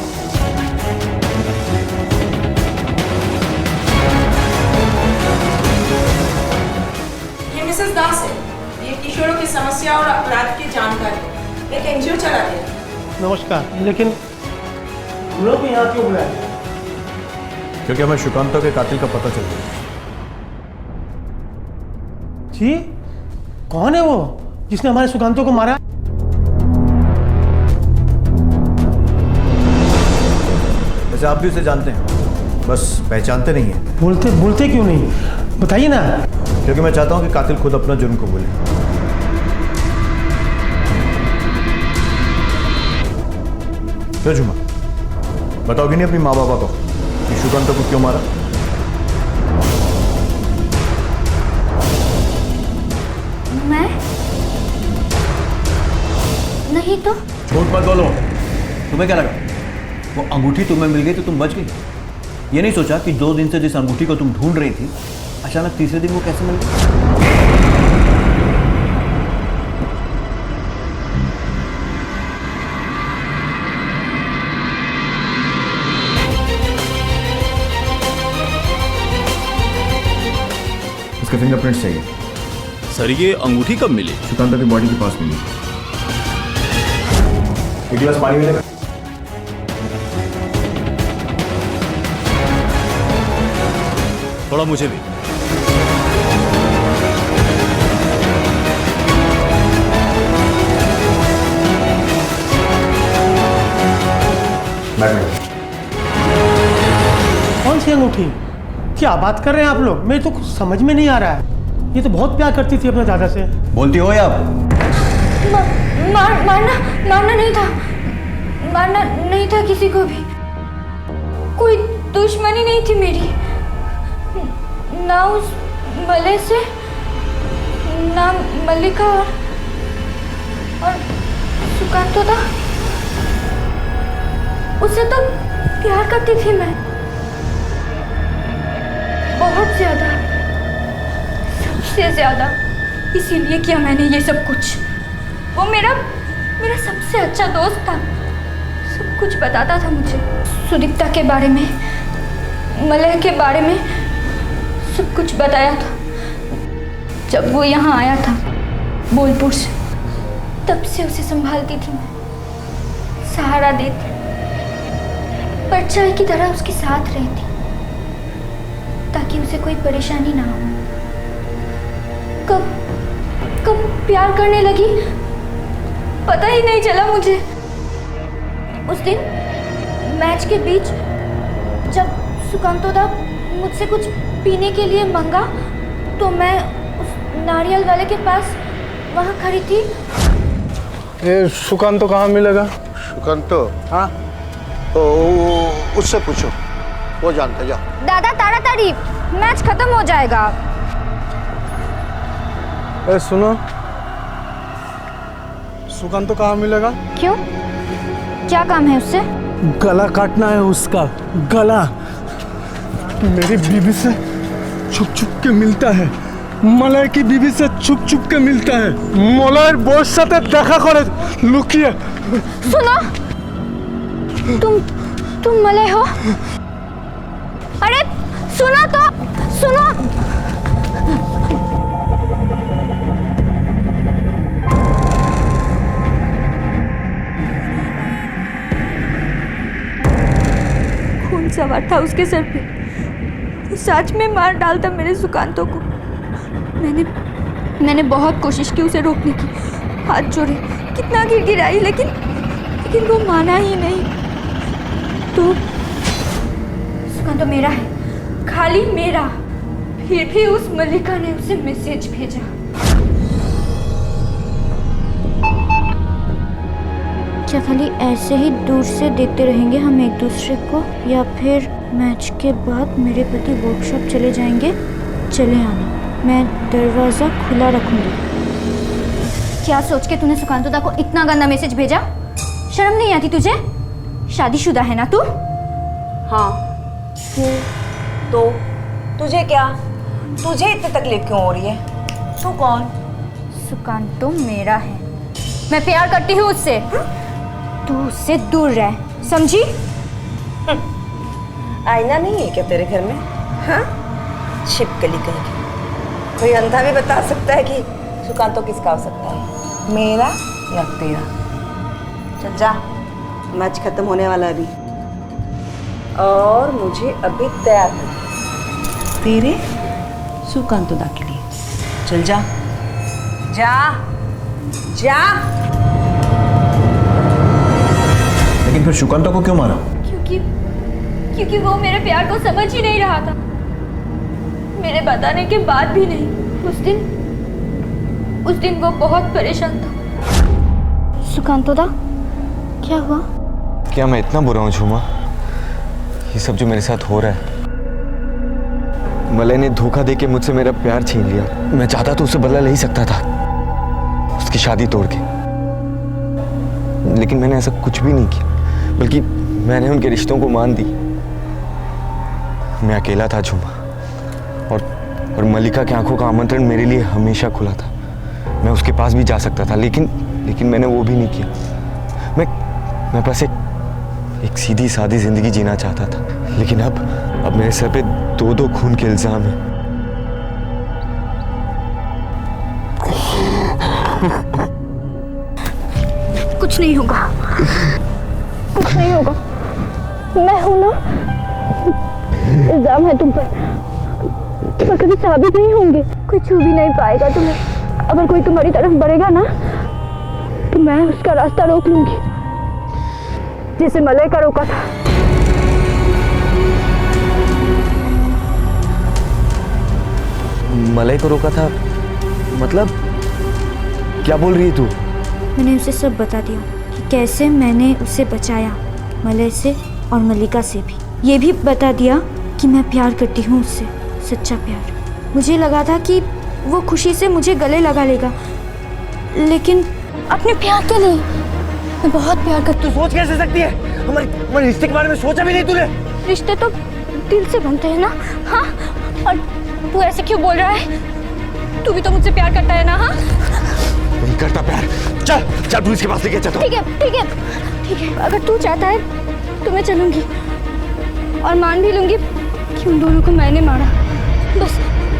मिसेस दास है, ये किशोरों की समस्या और अपराध की जानकारी एक एनजीओ चलाते हैं। नमस्कार, लेकिन हम लोग को यहाँ क्यों बुलाया? क्योंकि हमें सुकांतो के कातिल का पता चल गया। जी, कौन है वो जिसने हमारे सुकांतो को मारा? वैसे आप भी उसे जानते हैं, बस पहचानते नहीं हैं। बोलते क्यों नहीं? बताइए ना। क्योंकि मैं चाहता हूं कि कातिल खुद अपना जुर्म को बोले। क्यों झुमा, बताओगे नहीं अपनी माँ बाबा को कि सुकांतो को क्यों मारा? मैं नहीं तो। झूठ मत बोलो। तुम्हें क्या लगा वो अंगूठी तुम्हें मिल गई तो तुम बच गई? ये नहीं सोचा कि 2 दिन से जिस अंगूठी को तुम ढूंढ रही थी, अचानक तीसरे दिन वो कैसे मिल गई? इसके फिंगरप्रिंट्स चाहिए। सर ये अंगूठी कब मिली? सुकांतो की बॉडी के पास मिली। एक गिलास पानी मिलेगा? थोड़ा मुझे भी। कौन सी अंगूठी? क्या बात कर रहे हैं आप लोग? मेरे तो कुछ समझ में नहीं आ रहा है। ये तो बहुत प्यार करती थी अपने दादा से। बोलती हो या आप? मारना नहीं था किसी को भी। कोई दुश्मनी नहीं थी मेरी, ना उस मले से, ना मल्लिका और सुकांतो था। उससे तो प्यार करती थी मैं, बहुत ज्यादा, सबसे ज्यादा। इसीलिए किया मैंने ये सब कुछ। वो मेरा सबसे अच्छा दोस्त था, सब कुछ बताता था मुझे, सुदीप्ता के बारे में, मलय के बारे में, सब कुछ बताया था। जब वो यहाँ आया था बोलपुर से, तब से उसे संभालती थी मैं, सहारा देती, परछाई की तरह उसके साथ रहती, ताकि उसे कोई परेशानी ना हो। कब प्यार करने लगी पता ही नहीं चला मुझे। उस दिन मैच के बीच जब सुकांतो दा मुझसे कुछ पीने के लिए मांगा, तो मैं उस नारियल वाले के पास वहाँ खड़ी थी। ये सुकांतो कहाँ मिलेगा? सुकांतो? हाँ, तो उससे पूछो, वो जानता। जा दादा, ताड़ाताड़ी, मैच खत्म हो जाएगा। ए सुनो, सुकांतो कहाँ मिलेगा? क्यों, क्या काम है उससे? गला काटना है उसका, गला। मेरी बीवी से छुप छुप के मिलता है, मलय की बीवी से छुप छुप के मिलता है। मलयर बॉस साथे देखा करे लुकिए। सुनो, तुम मलय हो? अरे सुनो तो, सुनो। खून सवार था उसके सर पे, वो सच में मार डालता मेरे सुकांतो को। मैंने बहुत कोशिश की उसे रोकने की, हाथ जोड़े, कितना गिड़गिड़ाई, लेकिन वो माना ही नहीं। तो सुकांतो मेरा है, खाली मेरा। फिर भी उस मल्लिका ने उसे मैसेज भेजा। क्या खाली ऐसे ही दूर से देखते रहेंगे हम एक दूसरे को, या फिर मैच के बाद मेरे पति वर्कशॉप चले जाएंगे? चले आना, मैं दरवाज़ा खुला रखूंगी। क्या सोच के तूने सुकांतो दा को इतना गंदा मैसेज भेजा? शर्म नहीं आती तुझे? शादीशुदा है ना तू? हाँ तो तुझे क्या, तुझे इतनी तकलीफ क्यों हो रही है? तू कौन? सुकांतो मेरा है, मैं प्यार करती हूँ उससे। तू उससे दूर रह, समझी? आईना नहीं है क्या तेरे घर में? हाँ, छिपकली कहेगी। कोई अंधा भी बता सकता है कि सुकांतो किसका हो सकता है, मेरा या तेरा? चल जा, मैच खत्म होने वाला है अभी। और मुझे अभी तैयार कर तेरे सुकांतदा के लिए। चल जा जा जा। लेकिन फिर सुकांतो को क्यों मारा? क्योंकि वो मेरे प्यार को समझ ही नहीं रहा था। मेरे बताने के बाद भी नहीं। उस दिन वो बहुत परेशान था। सुकांतदा, क्या हुआ? क्या मैं इतना बुरा हूँ झूमा? ये सब जो मेरे साथ हो रहा है, मलय ने धोखा देके मुझसे मेरा प्यार छीन लिया। मैं चाहता तो उसे बदला ले ही सकता था, उसकी शादी तोड़ के, लेकिन मैंने ऐसा कुछ भी नहीं किया, बल्कि मैंने उनके रिश्तों को मान दी। मैं अकेला था झूमा, और मलिका की आंखों का आमंत्रण मेरे लिए हमेशा खुला था। मैं उसके पास भी जा सकता था, लेकिन मैंने वो भी नहीं किया। मैं बस एक सीधी सादी जिंदगी जीना चाहता था, लेकिन अब मेरे सर पे दो खून के इल्जाम हैं। कुछ नहीं होगा, कुछ नहीं होगा। मैं हूं ना। इल्जाम है तुम पर कभी साबित नहीं होंगे। कोई छू भी नहीं पाएगा तुम्हें। अगर कोई तुम्हारी तरफ बढ़ेगा ना, तो मैं उसका रास्ता रोक लूंगी, जैसे मलय का रोका था। मलय को रोका था? मतलब क्या बोल रही है तू? मैंने उसे सब बता दिया कि कैसे मैंने उसे बचाया, मलय से और मलिका से भी। ये भी बता दिया कि मैं प्यार करती हूँ उससे, सच्चा प्यार। मुझे लगा था कि वो खुशी से मुझे गले लगा लेगा, लेकिन अपने प्यार के लिए मैं बहुत प्यार करती हूँ। तू सोच कैसे सकती है? हमारे रिश्ते के बारे में सोचा भी नहीं तूने? रिश्ते तो दिल से बनते हैं ना। हाँ, और तू ऐसे क्यों बोल रहा है? तू भी तो मुझसे प्यार करता है ना? हाँ, नहीं करता प्यार। चल पुलिस के पास लेके चलता हूँ। ठीक है। अगर तू चाहता है तो मैं चलूंगी और मान भी लूंगी कि उन दोनों को मैंने मारा।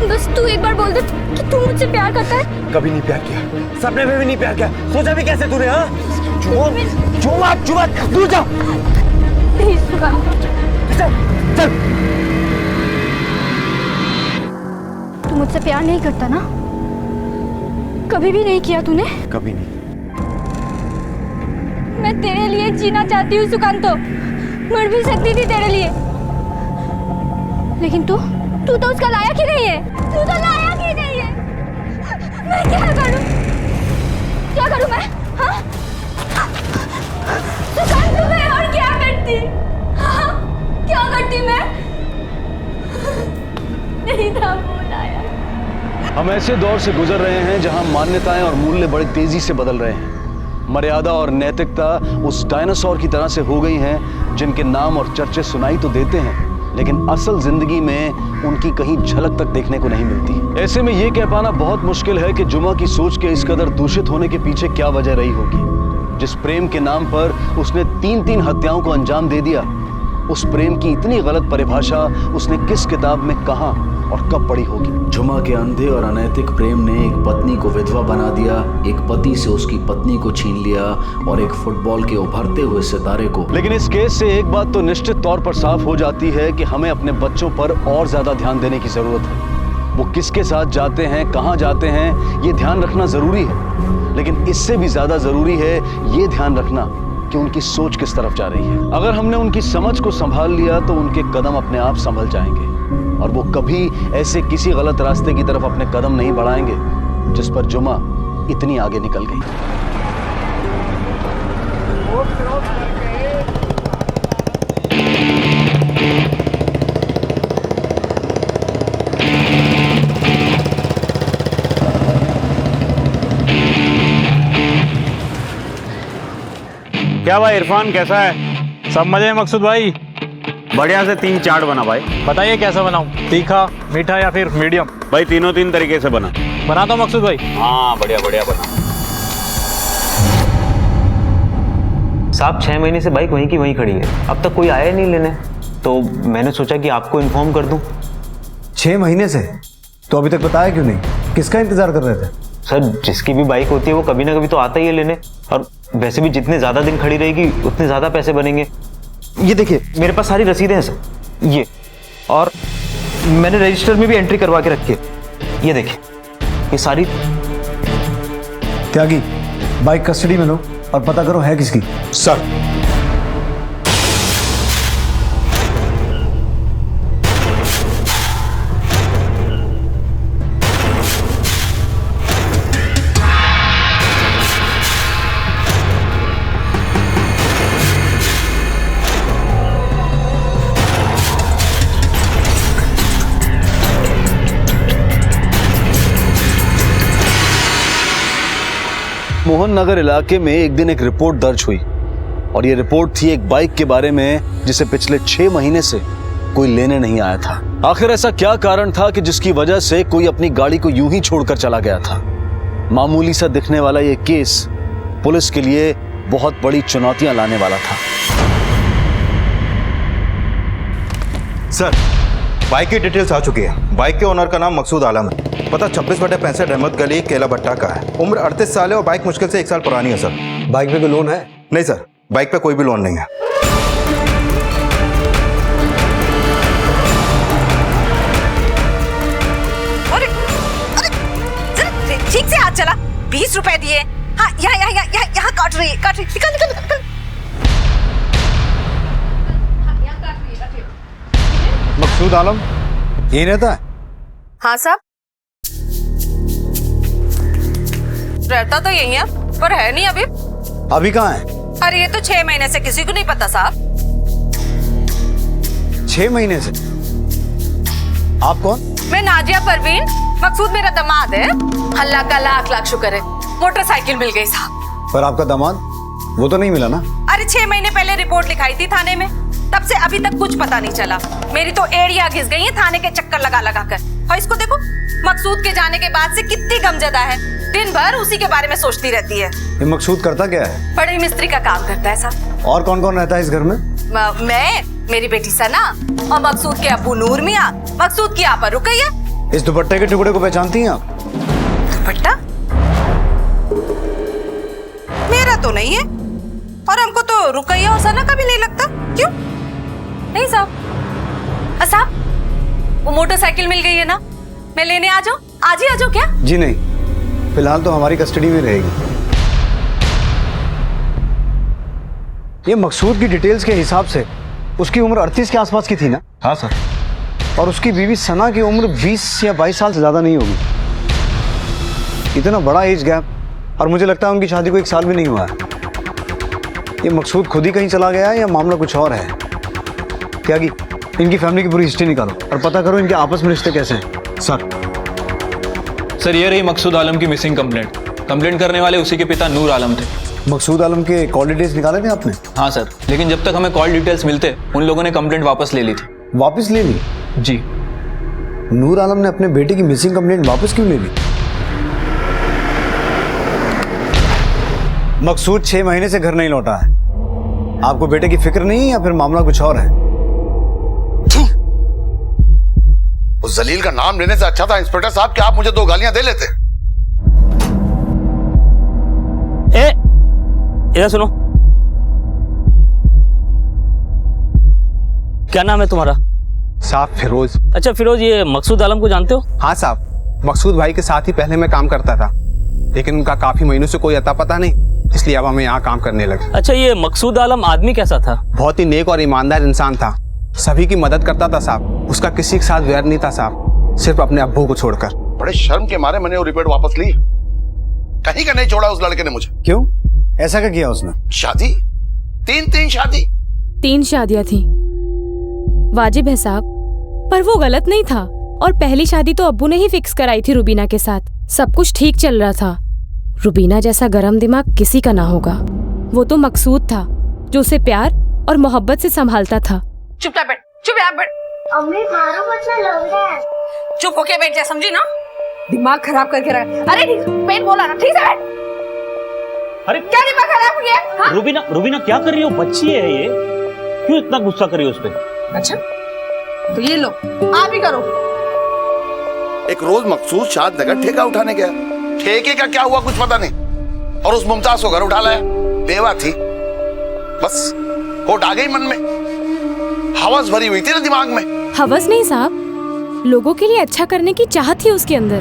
बस तू एक बार बोल दे कि तू मुझसे प्यार करता है। कभी नहीं प्यार किया, सपने में भी नहीं प्यार किया। सोचा भी कैसे तूने? हाँ, दूर जाओ। चल। तू मुझसे प्यार नहीं करता ना? कभी भी नहीं किया तूने? कभी नहीं। मैं तेरे लिए जीना चाहती हूँ सुकांतो, मर भी सकती थी तेरे लिए, लेकिन तू तो उसका लायक ही नहीं है। तू तो लायक ही नहीं है। मैं क्या करूं मैं? हाँ, सुकांतो, मैं और क्या करती? हाँ? क्या करती मैं? नहीं था वो लायक। हम ऐसे दौर से गुजर रहे हैं जहां मान्यताएं और मूल्य बड़ी तेजी से बदल रहे हैं। मर्यादा और नैतिकता उस डायनासोर की तरह से हो गई हैं जिनके नाम और चर्चे सुनाई तो देते हैं, लेकिन असल जिंदगी में उनकी कहीं झलक तक देखने को नहीं मिलती। ऐसे में ये कह पाना बहुत मुश्किल है कि जुमा की सोच के इस कदर दूषित होने के पीछे क्या वजह रही होगी। जिस प्रेम के नाम पर उसने 3 हत्याओं को अंजाम दे दिया, उस प्रेम की इतनी गलत परिभाषा उसने किस किताब में कहां और कब पढ़ी होगी? झुमा के अंधे और अनैतिक प्रेम ने एक पत्नी को विधवा बना दिया, एक पति से उसकी पत्नी को छीन लिया और एक फुटबॉल के उभरते हुए सितारे को। लेकिन इस केस से एक बात तो निश्चित तौर पर साफ हो जाती है कि हमें अपने बच्चों पर और ज्यादा ध्यान देने की जरूरत है। वो किसके साथ जाते हैं, कहां जाते हैं, ये ध्यान रखना जरूरी है, लेकिन इससे भी ज्यादा जरूरी है ये ध्यान रखना कि उनकी सोच किस तरफ जा रही है। अगर हमने उनकी समझ को संभाल लिया तो उनके कदम अपने आप संभल जाएंगे और वो कभी ऐसे किसी गलत रास्ते की तरफ अपने कदम नहीं बढ़ाएंगे जिस पर जुमा इतनी आगे निकल गई। क्या भाई इरफान, कैसा है? सब मजे में मकसूद भाई? बढ़िया से 3 चाट बना भाई। बताइए कैसा बनाऊं, तीखा, मीठा या फिर मीडियम? भाई तीनों 3 तरीके से बना दो मकसूद भाई। हाँ बढ़िया बना। साहब 6 महीने से बाइक वहीं की वहीं खड़ी है, अब तक कोई आया नहीं लेने, तो मैंने सोचा कि आपको इन्फॉर्म कर दूं। 6 महीने से? तो अभी तक बताया क्यों नहीं? किसका इंतजार कर रहे थे? सर जिसकी भी बाइक होती है वो कभी ना कभी तो आता ही है लेने, और वैसे भी जितने ज़्यादा दिन खड़ी रहेगी उतने ज़्यादा पैसे बनेंगे। ये देखिए मेरे पास सारी रसीदें हैं सर, ये, और मैंने रजिस्टर में भी एंट्री करवा के रखी है। ये देखिए, ये सारी। त्यागी, बाइक कस्टडी में लो और पता करो है किसकी। सर। मोहन नगर इलाके में एक दिन एक रिपोर्ट दर्ज हुई और ये रिपोर्ट थी एक बाइक के बारे में जिसे पिछले 6 महीने से कोई लेने नहीं आया था। आखिर ऐसा क्या कारण था कि जिसकी वजह से कोई अपनी गाड़ी को यूं ही छोड़कर चला गया था? मामूली सा दिखने वाला ये केस पुलिस के लिए बहुत बड़ी चुनौतियां लाने वाला था। सर, बाइक की डिटेल्स आ चुकी है। बाइक के ओनर का नाम मकसूद आलम है। पता 26/65 रहमत गली केला भट्टा का है। उम्र 38 साल है और बाइक मुश्किल से 1 साल पुरानी है सर। बाइक पे कोई लोन है? नहीं सर, बाइक पे कोई भी लोन नहीं है। अरे अरे ठीक से हाथ चला। 20 रुपए दिए। हाँ, यहाँ काट रही है, निकल। मकसूद आलम यही रहता है? हाँ साहब, रहता तो यही है पर है नहीं अभी। अभी कहाँ है? अरे ये तो 6 महीने से किसी को नहीं पता साहब। 6 महीने से? आप कौन? मैं नाजिया परवीन, मकसूद मेरा दामाद है। अल्लाह का लाख लाख शुक्र है, मोटरसाइकिल मिल गई साहब। पर आपका दामाद वो तो नहीं मिला ना? अरे 6 महीने पहले रिपोर्ट लिखाई थी थाने में, तब से अभी तक कुछ पता नहीं चला। मेरी तो एड़ियां घिस गई हैं थाने के चक्कर लगा लगा कर। और इसको देखो, मकसूद के जाने के बाद से कितनी गमजदा है, दिन भर उसी के बारे में सोचती रहती है। ये मकसूद करता क्या है? बड़े मिस्त्री का काम करता है साहब। और कौन कौन रहता है इस घर में? मैं, मेरी बेटी सना और मकसूद के अब्बू नूर मियाँ, मकसूद की आपा रुकैया। इस दुपट्टे के टुकड़े को पहचानती हैं आप? दुपट्टा मेरा तो नहीं है और हमको तो रुकैया और सना का भी नहीं लगता। क्यों? नहीं साहब। साहब, वो मोटरसाइकिल मिल गई है ना, मैं लेने आ जाऊं? आज ही आ जाऊं क्या? जी नहीं, फिलहाल तो हमारी कस्टडी में रहेगी। ये मकसूद की डिटेल्स के हिसाब से उसकी उम्र 38 के आसपास की थी ना? हाँ सर। और उसकी बीवी सना की उम्र 20 या 22 साल से ज्यादा नहीं होगी। इतना बड़ा एज गैप, और मुझे लगता है उनकी शादी को 1 साल भी नहीं हुआ है। ये मकसूद खुद ही कहीं चला गया है या मामला कुछ और है? त्यागी, इनकी फैमिली की पूरी हिस्ट्री निकालो और पता करो इनके आपस में रिश्ते कैसे हैं। सर ये रही मकसूद आलम की मिसिंग कंप्लेंट। कंप्लेंट करने वाले उसी के पिता नूर आलम थे। मकसूद आलम के कॉल डिटेल्स निकाले थे आपने? हाँ सर, लेकिन जब तक हमें कॉल डिटेल्स मिलते उन लोगों ने कंप्लेंट वापस ले ली थी। वापस ले ली? जी। नूर आलम ने अपने बेटे की मिसिंग कंप्लेंट वापस क्यों ले ली? मकसूद 6 महीने से घर नहीं लौटा है। आपको बेटे की फिक्र नहीं या फिर मामला कुछ और है? उस जलील का नाम लेने से अच्छा था इंस्पेक्टर साहब कि आप मुझे 2 गालियां दे लेते। इधर सुनो, क्या नाम है तुम्हारा? साहब फिरोज। अच्छा फिरोज, ये मकसूद आलम को जानते हो? हाँ साहब, मकसूद भाई के साथ ही पहले मैं काम करता था, लेकिन उनका काफी महीनों से कोई अता पता नहीं, इसलिए अब हमें यहाँ काम करने लगे। अच्छा, ये मकसूद आलम आदमी कैसा था? बहुत ही नेक और ईमानदार इंसान था, सभी की मदद करता था साहब। उसका किसी के साथ वैर नहीं था साहब, सिर्फ अपने अब्बू को छोड़कर। बड़े शर्म के मारे मैंने वो रिपोर्ट वापस ली। कहीं का नहीं छोड़ा उस लड़के ने मुझे। क्यों? ऐसा क्या किया उसने? शादी, 3 शादी। 3 शादियां थी, वाजिब है साहब, पर वो गलत नहीं था। और पहली शादी तो अब्बू ने ही फिक्स कराई थी रुबीना के साथ। सब कुछ ठीक चल रहा था। रुबीना जैसा गरम दिमाग किसी का ना होगा। वो तो मकसूद था जो उसे प्यार और मोहब्बत से संभालता था। चुपचाप बैठ, चुपचाप बैठ। अम्मी मारो मत, मैं लग रहा है। चुप होके बैठ जा, समझी ना? दिमाग खराब करके रहा। अरे पेट बोला ना, ठीक से बैठ। अरे क्या दिमाग खराब हो गया? रुबीना क्या कर रही हो? बच्ची है ये, क्यों इतना गुस्सा कर रही हो उस पर? अच्छा तो ये लो, आप ही करो। एक रोज मकसूद शाद नगर ठेका उठाने गया। ठेके का क्या हुआ कुछ पता नहीं, और उस मुमताज को घर उठा लाया। बेवा थी, बस होट आ गई मन में। हवस भरी हुई थी ना दिमाग में। हवस नहीं साहब, लोगों के लिए अच्छा करने की चाहत थी उसके अंदर।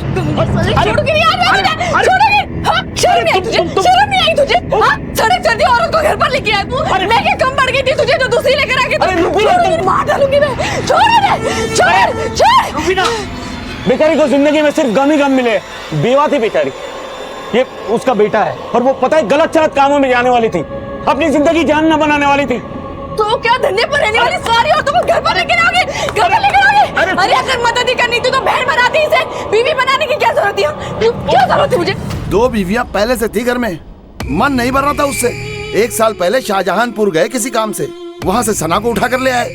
शर्म नहीं आई तुझे? सड़क चढ़ती औरत को घर पर लेके आया तू। मैं क्या कम पड़ गई थी तुझे जो दूसरी लेकर आके? मार डालूंगी मैं। छोड़। बेचारी को जिंदगी में सिर्फ गम ही गम मिले। बेवा थी बेचारी, ये उसका बेटा है और वो पता है गलत चलत कामों में जाने वाली थी, अपनी जिंदगी जान न बनाने वाली थी। तो क्या धंधे पर रहने वाली सारी औरतों को घर पर लेकर आओगे? अरे अगर मदद ही करनी थी तो बहन बनाती, इसे बीवी बनाने की क्या जरूरत थी? क्या जरूरत थी मुझे? 2 बीवियां पहले से थी घर में, मन नहीं भर रहा था उससे। 1 साल पहले शाहजहानपुर गए किसी काम से, वहां से सना को उठा कर ले आए।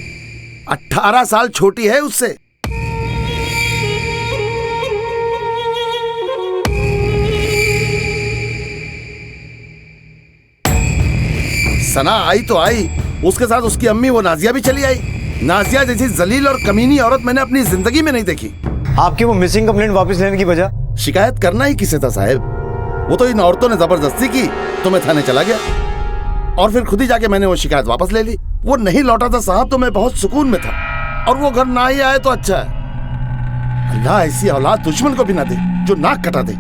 18 साल छोटी है उससे। सना आई तो आई, उसके साथ उसकी अम्मी वो नाजिया भी चली आई। नाजिया जैसी जलील और कमीनी औरत मैंने अपनी जिंदगी में नहीं देखी। आपकी वो मिसिंग कंप्लेंट वापस लेने की वजह? शिकायत करना ही किसे था साहब, वो तो इन औरतों ने जबरदस्ती की तो मैं थाने चला गया और फिर खुद ही जाके मैंने वो शिकायत वापस ले ली। वो नहीं लौटा था साहब तो मैं बहुत सुकून में था, और वो घर ना ही आए तो अच्छा है। अल्लाह ऐसी औलाद दुश्मन को भी ना दे जो नाक कटा दे।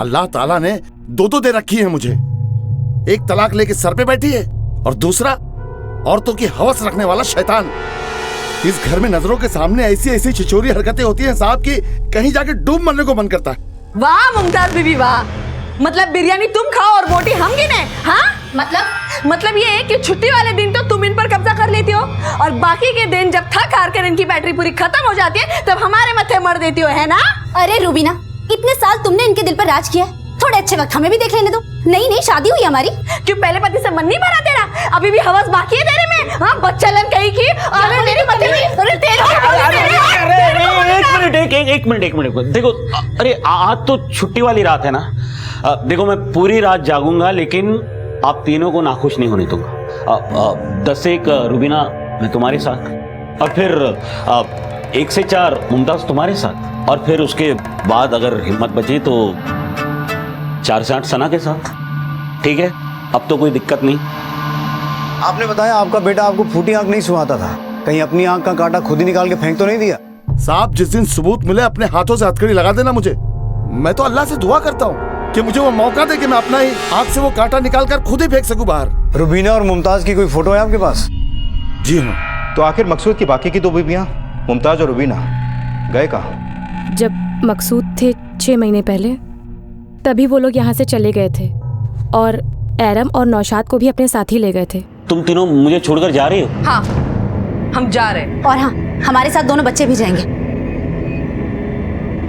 अल्लाह ताला ने 2 दे रखी है मुझे, एक तलाक लेके सर पे बैठी है और दूसरा औरतों की हवस रखने वाला शैतान। इस घर में नजरों के सामने ऐसी ऐसी छिछोरी हरकतें होती हैं साहब की कहीं जाके डूब मरने को मन करता है। वाह मुमताज बीबी वाह, मतलब बिरयानी तुम खाओ और बोटी हम गिने? हाँ मतलब ये है कि छुट्टी वाले दिन तो तुम इन पर कब्जा कर लेती हो और बाकी के दिन जब थक हार कर इनकी बैटरी पूरी खत्म हो जाती है तब हमारे मत्थे मर देती हो, है ना? अरे रूबीना, इतने साल तुमने इनके दिल पर राज किया, थोड़े अच्छे वक्त हमें भी देख लेने दो। नहीं शादी हुई हमारी। क्यों पहले पति से मन नहीं भरा तेरा? अभी भी हवस बाकी है तेरे में? हाँ बच्चा कहीं की। अरे मेरे पति एक मिनट देखो, अरे आज तो छुट्टी वाली रात है ना। देखो मैं पूरी रात जागूंगा लेकिन आप तीनों को नाखुश नहीं होने दूंगा। 10 से 1 रूबीना मैं तुम्हारे साथ, और फिर 1 से 4 मुमताज तुम्हारे साथ, और फिर उसके बाद अगर हिम्मत बची तो 4 से 8 सना के साथ। ठीक है, अब तो कोई दिक्कत नहीं। आपने बताया आपका बेटा आपको फूटी आंख नहीं सुहाता था, कहीं अपनी आंख का कांटा खुद ही निकाल के फेंक तो नहीं दिया? साहब जिस दिन सबूत मिले अपने हाथों से हथकड़ी लगा देना मुझे। मैं तो अल्लाह से दुआ करता हूँ कि मुझे वो मौका दे कि मैं अपना ही आंख से वो कांटा निकाल कर खुद ही फेंक सकूं बाहर। रुबीना और मुमताज की कोई फोटो है आपके पास? जी हाँ। तो आखिर मकसूद की बाकी की 2 बीवियां मुमताज और रुबीना गए कहाँ? जब मकसूद थे 6 महीने पहले, तभी वो लोग यहाँ से चले गए थे और एरम और नौशाद को भी अपने साथ ही ले गए थे। तुम तीनों मुझे छोड़कर जा रही हो? हाँ हम जा रहे हैं। और हाँ, हमारे साथ दोनों बच्चे भी जाएंगे।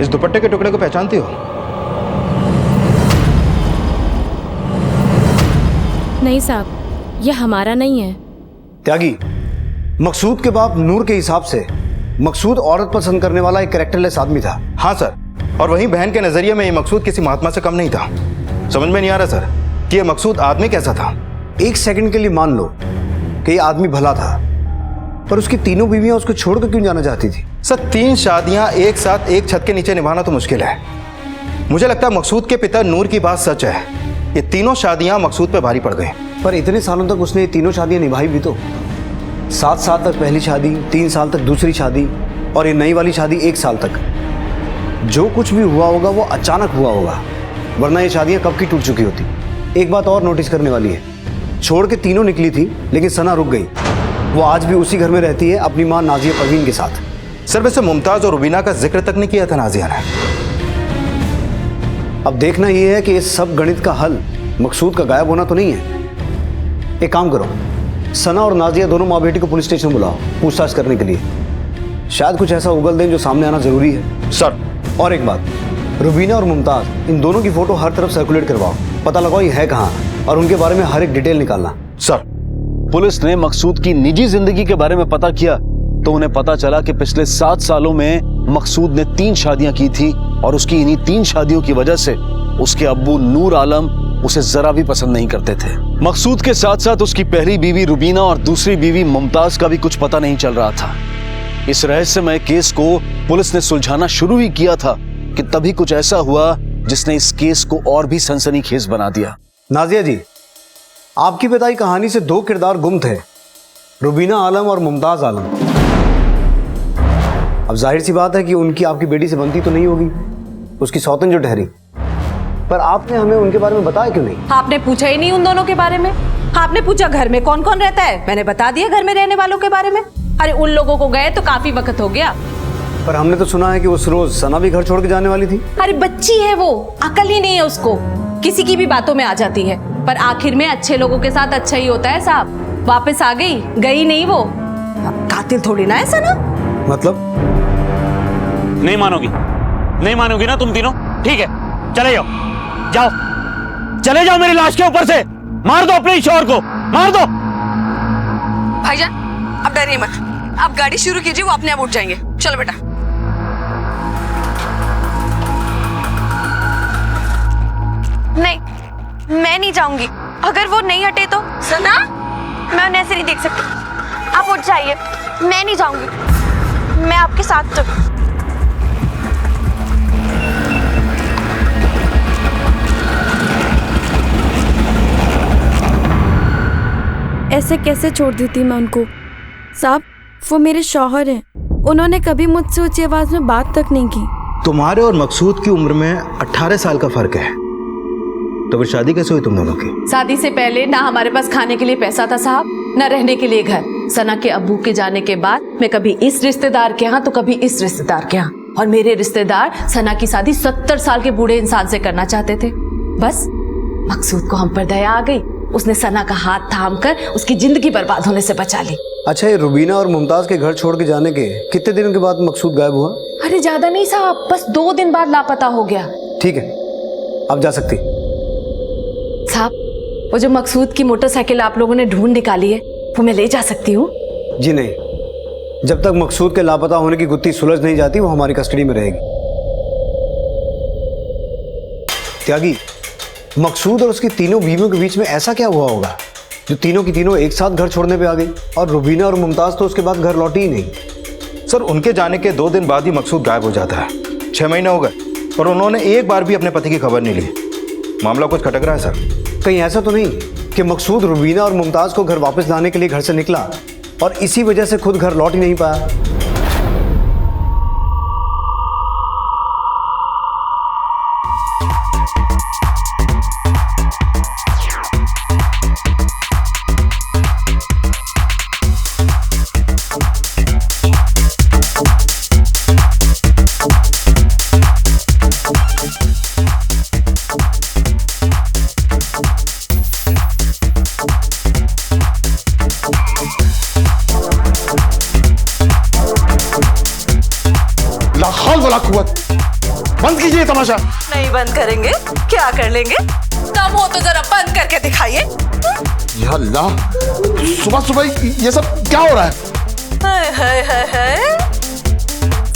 इस दुपट्टे के टुकड़े को पहचानती हो? नहीं साहब, ये हमारा नहीं है। त्यागी, मकसूद के बाप नूर के हिसाब से मकसूद औरत पसंद करने वाला एक कैरेक्टरलेस आदमी था। हाँ सर, और वहीं बहन के नजरिए में ये मकसूद किसी महात्मा से कम नहीं था। समझ में नहीं आ रहा सर कि ये मकसूद आदमी कैसा था। 1 सेकंड के लिए मान लो कि ये आदमी भला था, पर उसकी तीनों बीवियां उसको छोड़कर क्यों जाना चाहती थी? सर 3 शादियां एक साथ एक छत के नीचे निभाना तो मुश्किल है। मुझे लगता है मकसूद के पिता नूर की बात सच है, ये तीनों शादियां मकसूद पे भारी पड़ गई। पर इतने सालों तक उसने ये तीनों शादियां निभाई भी तो। 7 साल तक पहली शादी, 3 साल तक दूसरी शादी, और ये नई वाली शादी 1 साल तक। जो कुछ भी हुआ होगा वो अचानक हुआ होगा, वरना ये शादियां कब की टूट चुकी होती। एक बात और नोटिस करने वाली है, छोड़ के तीनों निकली थी लेकिन सना रुक गई। वो आज भी उसी घर में रहती है अपनी माँ नाजिया परवीन के साथ। सर वैसे मुमताज और रुबीना का जिक्र तक नहीं किया था नाजिया ने। अब देखना ये है कि इस सब गणित का हल मकसूद का गायब होना तो नहीं है। एक काम करो, सना और नाजिया दोनों माँ बेटी को पुलिस स्टेशन बुलाओ पूछताछ करने के लिए। शायद कुछ ऐसा उगल दें जो सामने आना जरूरी है। सर और एक बात, रुबीना और मुमताज इन दोनों की फोटो हर तरफ सर्कुलेट करवाओ, पता लगाओ ये है कहाँ, और उनके बारे में हर एक डिटेल निकालना। सर पुलिस ने मकसूद की निजी जिंदगी के बारे में पता किया तो उन्हें पता चला कि पिछले 7 सालों में मकसूद ने 3 शादियां की थी, और उसकी इन्हीं 3 शादियों की वजह से उसके अब्बू नूर आलम उसे जरा भी पसंद नहीं करते थे। मकसूद के साथ साथ उसकी पहली बीवी रुबीना और दूसरी बीवी मुमताज का भी कुछ पता नहीं चल रहा था। इस रहस्यमय केस को पुलिस ने सुलझाना शुरू ही किया था कि तभी कुछ ऐसा हुआ जिसने इस केस को और भी सनसनीखेज बना दिया। नाजिया जी, आपकी बताई कहानी से 2 किरदार गुम थे, रुबीना आलम और मुमताज आलम। अब जाहिर सी बात है कि उनकी आपकी बेटी से बनती तो नहीं होगी, उसकी सौतन जो ठहरी। पर आपने हमें उनके बारे में बताया क्यों नहीं? आपने पूछा ही नहीं उन दोनों के बारे में। आपने पूछा घर में कौन कौन रहता है, मैंने बता दिया घर में रहने वालों के बारे में। अरे उन लोगों को गए तो काफी वक्त हो गया। पर हमने तो सुना है कि उस रोज सना भी घर छोड़ के जाने वाली थी। अरे बच्ची है वो, अकल ही नहीं है उसको, किसी की भी बातों में आ जाती है। पर आखिर में अच्छे लोगों के साथ अच्छा ही होता है साहब। वापस आ गई, गई नहीं वो। कातिल थोड़ी ना है सना। मतलब नहीं मानोगी, नहीं मानोगी ना तुम तीनों? ठीक है, चले जाओ, जाओ चले जाओ मेरी लाश के ऊपर से। मार दो अपने शोहर को, मार दो। भाईजान अब डरिए मत, आप गाड़ी शुरू कीजिए, वो अपने आप उठ जाएंगे। चलो बेटा। नहीं, मैं नहीं जाऊंगी। अगर वो नहीं हटे तो सना, मैं उन्हें ऐसे नहीं देख सकती। आप उठ जाइए, मैं नहीं जाऊंगी, मैं आपके साथ चलूं। ऐसे कैसे छोड़ देती मैं उनको? साहब, वो मेरे शौहर हैं, उन्होंने कभी मुझसे ऊंची आवाज में बात तक नहीं की। तुम्हारे और मकसूद की उम्र में 18 साल का फर्क है, तो फिर शादी कैसे हुई तुम दोनों की? शादी से पहले ना हमारे पास खाने के लिए पैसा था साहब, ना रहने के लिए घर। सना के अब्बू के जाने के बाद मैं कभी इस रिश्तेदार के यहाँ तो कभी इस रिश्तेदार के यहाँ, और मेरे रिश्तेदार सना की शादी 70 साल के बूढ़े इंसान से करना चाहते थे। बस मकसूद को हम पर दया आ गई, उसने सना का हाथ थाम कर उसकी जिंदगी बर्बाद होने से बचा ली। अच्छा, ये रुबीना और मुमताज के घर छोड़ के जाने के कितने दिनों के बाद मकसूद गायब हुआ? अरे ज्यादा नहीं साहब, बस 2 दिन बाद लापता हो गया। ठीक है, अब जा सकती। साहब, वो जो मकसूद की मोटरसाइकिल आप लोगों ने ढूंढ निकाली है, वो मैं ले जा सकती हूँ? जी नहीं, जब तक मकसूद के लापता होने की गुत्थी सुलझ नहीं जाती वो हमारी कस्टडी में रहेगी। त्यागी, मकसूद और उसकी तीनों बीवियों के बीच में ऐसा क्या हुआ होगा जो तीनों की तीनों एक साथ घर छोड़ने पे आ गई? और रुबीना और मुमताज तो उसके बाद घर लौटी ही नहीं। सर, उनके जाने के 2 दिन बाद ही मकसूद गायब हो जाता है। 6 महीने हो गए और उन्होंने एक बार भी अपने पति की खबर नहीं ली। मामला कुछ खटक रहा है सर। कहीं ऐसा तो नहीं कि मकसूद रुबीना और मुमताज को घर वापस लाने के लिए घर से निकला और इसी वजह से खुद घर लौट ही नहीं पाया? बंद कीजिए तमाशा। नहीं बंद करेंगे, क्या कर लेंगे? कम हो तो जरा बंद करके दिखाइए। या अल्लाह, सुबह सुबह ये सब क्या हो रहा है? हाय हाय हाय हाय,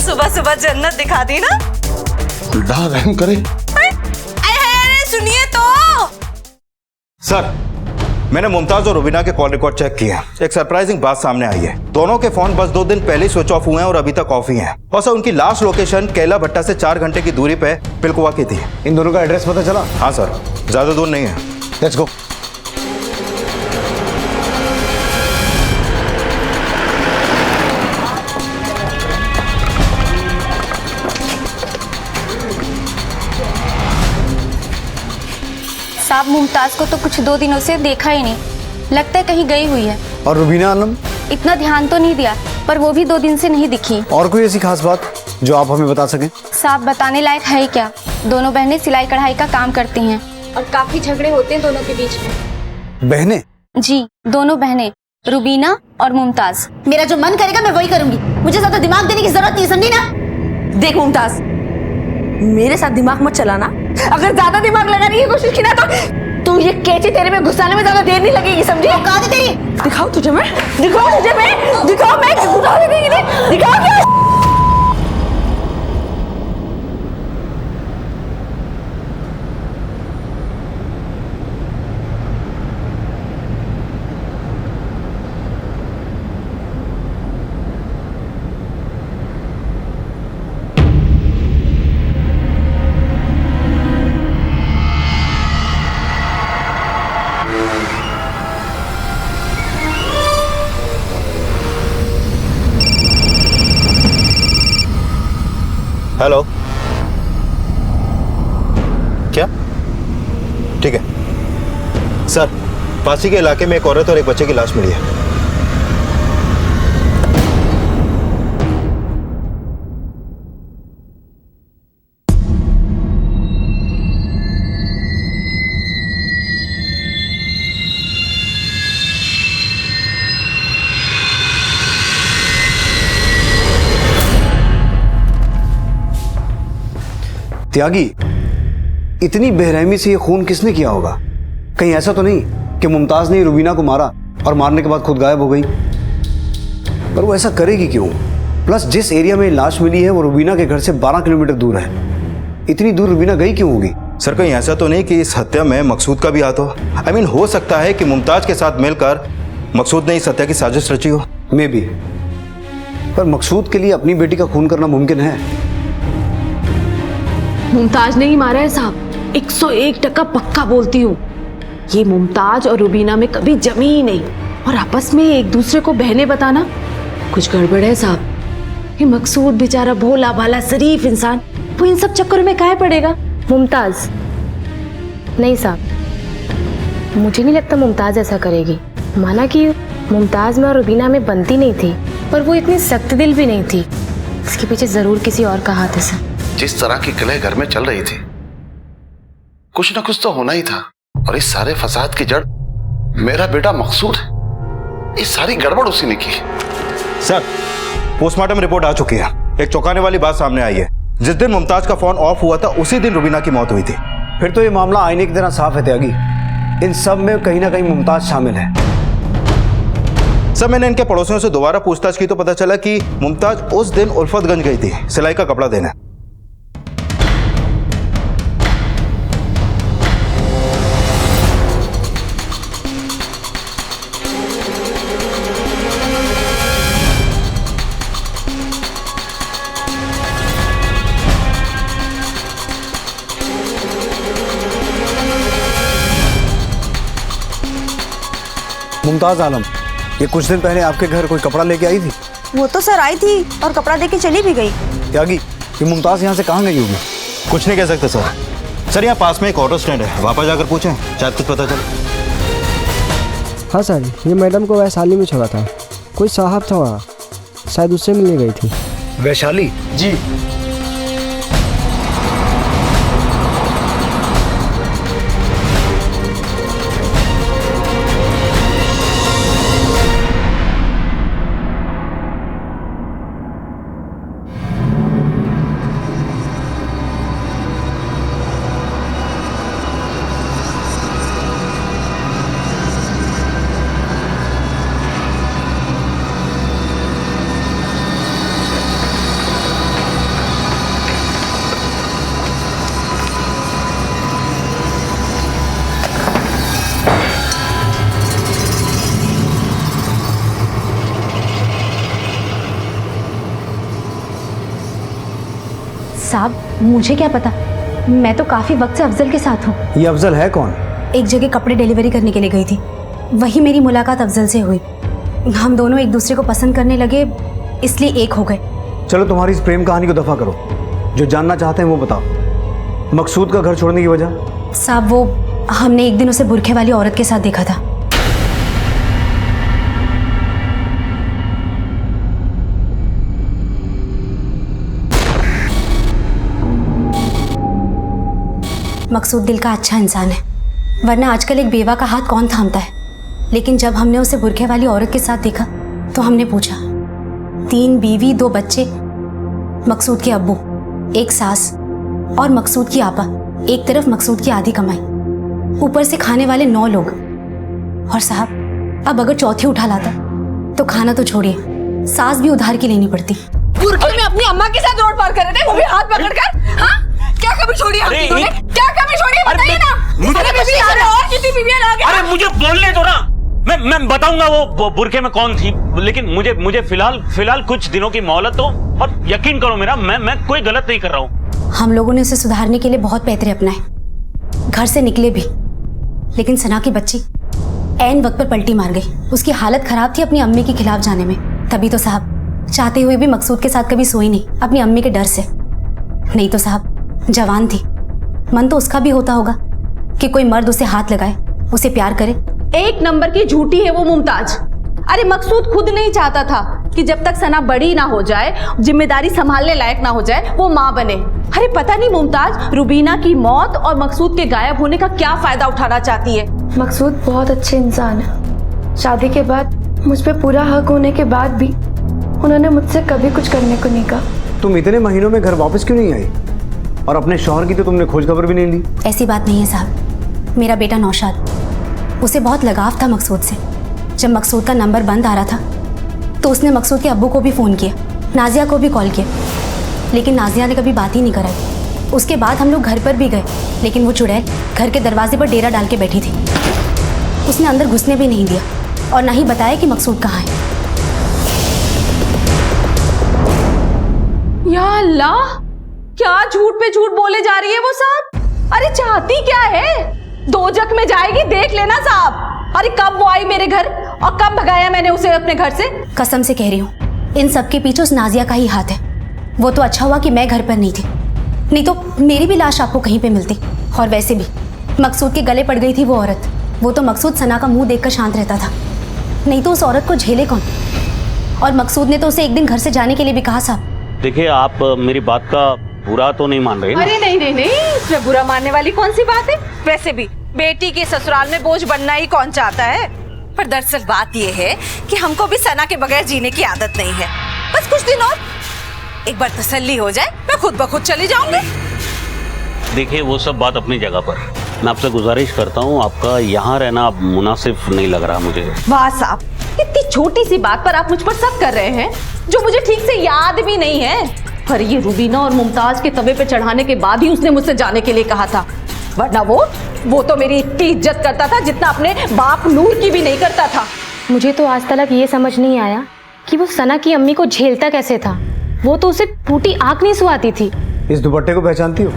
सुबह सुबह जन्नत दिखा दी ना। अल्लाह रहम करे। अरे सुनिए तो। सर, मैंने मुमताज और रुबीना के कॉल रिकॉर्ड चेक किया। एक सरप्राइजिंग बात सामने आई है। दोनों के फोन बस 2 दिन पहले स्विच ऑफ हुए हैं और अभी तक ऑफ ही हैं। और सर, उनकी लास्ट लोकेशन केला भट्टा से 4 घंटे की दूरी पे पिलकुआ की थी। इन दोनों का एड्रेस पता चला? हाँ सर, ज्यादा दूर नहीं है। Let's go. साहब, मुमताज को तो कुछ 2 दिनों से देखा ही नहीं, लगता है कहीं गई हुई है। और रुबीना आलम? इतना ध्यान तो नहीं दिया, पर वो भी 2 दिन से नहीं दिखी। और कोई ऐसी खास बात जो आप हमें बता सकें? साहब, बताने लायक है ही क्या। दोनों बहनें सिलाई कढ़ाई का काम करती हैं और काफी झगड़े होते हैं दोनों के बीच में। बहनें? जी, दोनों बहनें, रुबीना और मुमताज। मेरा जो मन करेगा मैं वही करूंगी, मुझे ज्यादा दिमाग देने की जरूरत नहीं, समझी ना? देख मुमताज, मेरे साथ दिमाग मत चलाना। अगर ज्यादा दिमाग लगाने की कोशिश की ना तो ये कैची तेरे में घुसाने में ज्यादा देर नहीं लगेगी, समझी? कहा थी तेरी? दिखाओ तुझे मैं, दिखाओ तुझे मैं, दिखाओ मैं घुसा देगी, दिखाओ क्या? हेलो, क्या? ठीक है सर, पासी के इलाके में एक औरत और एक बच्चे की लाश मिली है। त्यागी, इतनी बेरहमी से ये खून किसने किया होगा? कहीं ऐसा तो नहीं कि मुमताज ने रुबीना को मारा और मारने के बाद खुद गायब हो गई? पर वो ऐसा करेगी क्यों? प्लस जिस एरिया में लाश मिली है वो रुबीना के घर से 12 किलोमीटर दूर है। इतनी दूर रुबीना गई क्यों होगी? सर, कहीं ऐसा तो नहीं कि इस हत्या में मकसूद का भी हाथ हो? I mean, हो सकता है कि मुमताज के साथ मिलकर मकसूद ने इस हत्या की साजिश रची हो। मे बी, पर मकसूद के लिए अपनी बेटी का खून करना मुमकिन है? मुमताज ने ही मारा है साहब, 101% पक्का बोलती हूँ। ये मुमताज और रुबीना में कभी जमी ही नहीं, और आपस में एक दूसरे को बहने बताना कुछ गड़बड़ है साहब। ये मकसूद बेचारा भोला भाला शरीफ इंसान, वो इन सब चक्करों में काहे पड़ेगा? मुमताज नहीं साहब, मुझे नहीं लगता मुमताज ऐसा करेगी। माना कि मुमताज में और रुबीना में बनती नहीं थी, पर वो इतनी सख्त दिल भी नहीं थी। इसके पीछे जरूर किसी और का हाथ है सर। जिस तरह की कलह घर में चल रही थी, कुछ ना कुछ तो होना ही था। और इस सारे फसाद की जड़ मेरा बेटा मकसूद है। इस सारी गड़बड़ उसी ने की। सर, पोस्टमार्टम रिपोर्ट आ चुकी है। एक चौंकाने वाली बात सामने आई है। जिस दिन मुमताज का फोन ऑफ हुआ था उसी दिन रुबीना की मौत हुई थी। फिर तो ये मामला आईने की तरह साफ है त्यागी। इन सब में कहीं ना कहीं मुमताज शामिल है। सर, मैंने इनके पड़ोसियों से दोबारा पूछताछ की तो पता चला कि मुमताज उस दिन उल्फतगंज गई थी सिलाई का कपड़ा देने। मुमताज आलम, ये कुछ दिन पहले आपके घर कोई कपड़ा लेके आई थी? वो तो सर आई थी और कपड़ा देके चली भी गई। त्यागी, ये मुमताज यहाँ से कहाँ गई होगी? कुछ नहीं कह सकते सर। सर, यहाँ पास में एक ऑटो स्टैंड है, वहाँ पर जाकर पूछें, शायद कुछ पता चले। हाँ सर, ये मैडम को वैशाली में छोड़ा था। कोई साहब था वहाँ, शायद उससे मिलने गई थी। वैशाली? जी। साहब, मुझे क्या पता, मैं तो काफी वक्त से अफजल के साथ हूँ। ये अफजल है कौन? एक जगह कपड़े डिलीवरी करने के लिए गई थी, वही मेरी मुलाकात अफजल से हुई। हम दोनों एक दूसरे को पसंद करने लगे, इसलिए एक हो गए। चलो तुम्हारी इस प्रेम कहानी को दफा करो। जो जानना चाहते हैं वो बताओ। मकसूद का घर छोड़ने की वजह? साहब, वो हमने एक दिन उसे बुरखे वाली औरत के साथ देखा था। मकसूद दिल का अच्छा इंसान है, वरना आजकल एक बेवा का हाथ कौन थामता है। लेकिन जब हमने उसे बुरखे वाली औरत के साथ देखा तो हमने पूछा। 3 बीवी 2 बच्चे, मकसूद के अब्बू, एक सास और मकसूद की आपा, एक तरफ मकसूद की आधी कमाई, ऊपर से खाने वाले 9 लोग। और साहब, अब अगर चौथी उठा लाता तो खाना तो छोड़िए, सास भी उधार की लेनी पड़ती। बुरखे में अपनी अम्मा के साथ रोड पार कर रहे थे, वो भी हाथ पकड़कर। हाँ, क्या कमी छोड़ी हम तीनों ने? क्या कमी छोड़ी है बताइए ना। अरे बीवी आ रहे और कितनी बीवियां आ गई? अरे मुझे बोलने दो ना, मैं बताऊंगा वो बुरखे में कौन थी। लेकिन मुझे फिलहाल कुछ दिनों की मोहलत दो, और यकीन करो मेरा, मैं कोई गलत नहीं कर रहा हूँ। हम लोगों ने उसे सुधारने के लिए बहुत पैतरे अपनाए, घर से निकले भी, लेकिन सना की बच्ची ऐन वक्त पर पलटी मार गई। उसकी हालत खराब थी अपनी अम्मी के खिलाफ जाने में। तभी तो साहब, चाहते हुए भी मकसूद के साथ कभी सोई नहीं, अपनी अम्मी के डर से। नहीं तो साहब जवान थी, मन तो उसका भी होता होगा कि कोई मर्द उसे हाथ लगाए, उसे प्यार करे। एक नंबर की झूठी है वो मुमताज। अरे मकसूद खुद नहीं चाहता था कि जब तक सना बड़ी ना हो जाए, जिम्मेदारी संभालने लायक ना हो जाए, वो माँ बने। अरे पता नहीं मुमताज रुबीना की मौत और मकसूद के गायब होने का क्या फायदा उठाना चाहती है। मकसूद बहुत अच्छे इंसान है। शादी के बाद मुझ पे पूरा हक होने के बाद भी उन्होंने मुझसे कभी कुछ करने को नहीं कहा। तुम इतने महीनों में घर वापस क्यों नहीं आई? और अपने शौहर की तो तुमने खोज खबर भी नहीं ली। ऐसी बात नहीं है साहब, मेरा बेटा नौशाद, उसे बहुत लगाव था मकसूद से। जब मकसूद का नंबर बंद आ रहा था तो उसने मकसूद के अब्बू को भी फ़ोन किया, नाजिया को भी कॉल किया, लेकिन नाजिया ने कभी बात ही नहीं कराई। उसके बाद हम लोग घर पर भी गए, लेकिन वो चुड़ैल घर के दरवाजे पर डेरा डाल के बैठी थी। उसने अंदर घुसने भी नहीं दिया और ना ही बताया कि मकसूद कहाँ है। या अल्लाह, क्या झूठ पे झूठ बोले जा रही है वो साहब। अरे चाहती क्या है? दोजख में जाएगी, देख लेना साहब। अरे कब वो आई मेरे घर और कब भगाया मैंने उसे अपने घर से। कसम से कह रही हूँ, इन सब के पीछे उस नाजिया का ही हाथ है। वो तो अच्छा हुआ कि मैं घर पर नहीं थी, नहीं तो मेरी भी लाश आपको कहीं पे मिलती। और वैसे भी मकसूद के गले पड़ गई थी वो औरत। वो तो मकसूद सना का मुंह देखकर शांत रहता था, नहीं तो उस औरत को झेले कौन। और मकसूद ने तो उसे एक दिन घर से जाने के लिए भी कहा साहब। देखिए, आप मेरी बात का बुरा तो नहीं मान रहे ना? अरे नहीं नहीं नहीं, इसमें बुरा मानने वाली कौन सी बात है। वैसे भी बेटी के ससुराल में बोझ बनना ही कौन चाहता है। पर दरअसल बात यह है कि हमको भी सना के बगैर जीने की आदत नहीं है। बस कुछ दिन और, एक बार तसल्ली हो जाए, मैं खुद ब खुद चली जाऊंगी। देखिए, वो सब बात अपनी जगह पर। मैं आपसे गुजारिश करता हूँ, आपका यहाँ रहना मुनासिब नहीं लग रहा मुझे। वाह साहब, इतनी छोटी सी बात पर आप मुझ पर शक कर रहे हैं जो मुझे ठीक से याद भी नहीं है। पर ये रुबीना और मुमताज के तवे पे चढ़ाने के बाद ही उसने मुझसे जाने के लिए कहा था, वरना वो तो मेरी इतनी इज्जत करता था जितना अपने बाप नूर की भी नहीं करता था। मुझे तो आज तक ये समझ नहीं आया कि वो सना की अम्मी को झेलता कैसे था। वो तो उसे टूटी आंख नहीं सुहाती थी। इस दुपट्टे को पहचानती हो?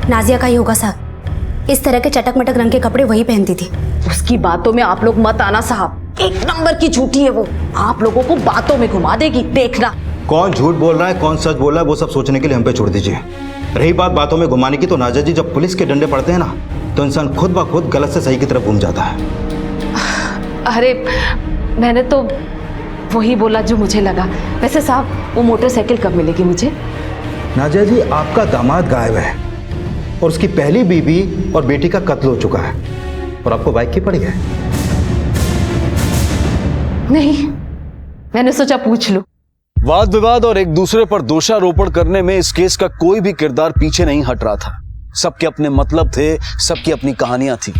नाजिया का ही होगा साहब। इस तरह के चटक मटक रंग के कपड़े वही पहनती थी। उसकी बातों में आप लोग मत आना साहब, एक नंबर की झूठी है वो। आप लोगों को बातों में घुमा देगी, देखना। कौन झूठ बोल रहा है, कौन सच बोल रहा है, वो सब सोचने के लिए हम पे छोड़ दीजिए। रही बात बातों में घुमाने की, तो नाजा जी, जब पुलिस के डंडे पड़ते हैं ना, तो इंसान खुद ब खुद गलत से सही की तरफ घूम जाता है। अरे मैंने तो वही बोला जो मुझे लगा। वैसे साहब, वो मोटरसाइकिल कब मिलेगी मुझे? नाजा जी, आपका दामाद गायब है और उसकी पहली बीवी और बेटी का कत्ल हो चुका है, और आपको बाइक की पड़ी है। नहीं, मैंने सोचा पूछ लूं। वाद विवाद और एक दूसरे पर दोषारोपण करने में इस केस का कोई भी किरदार पीछे नहीं हट रहा था। सबके अपने मतलब थे, सबकी अपनी कहानियां थी,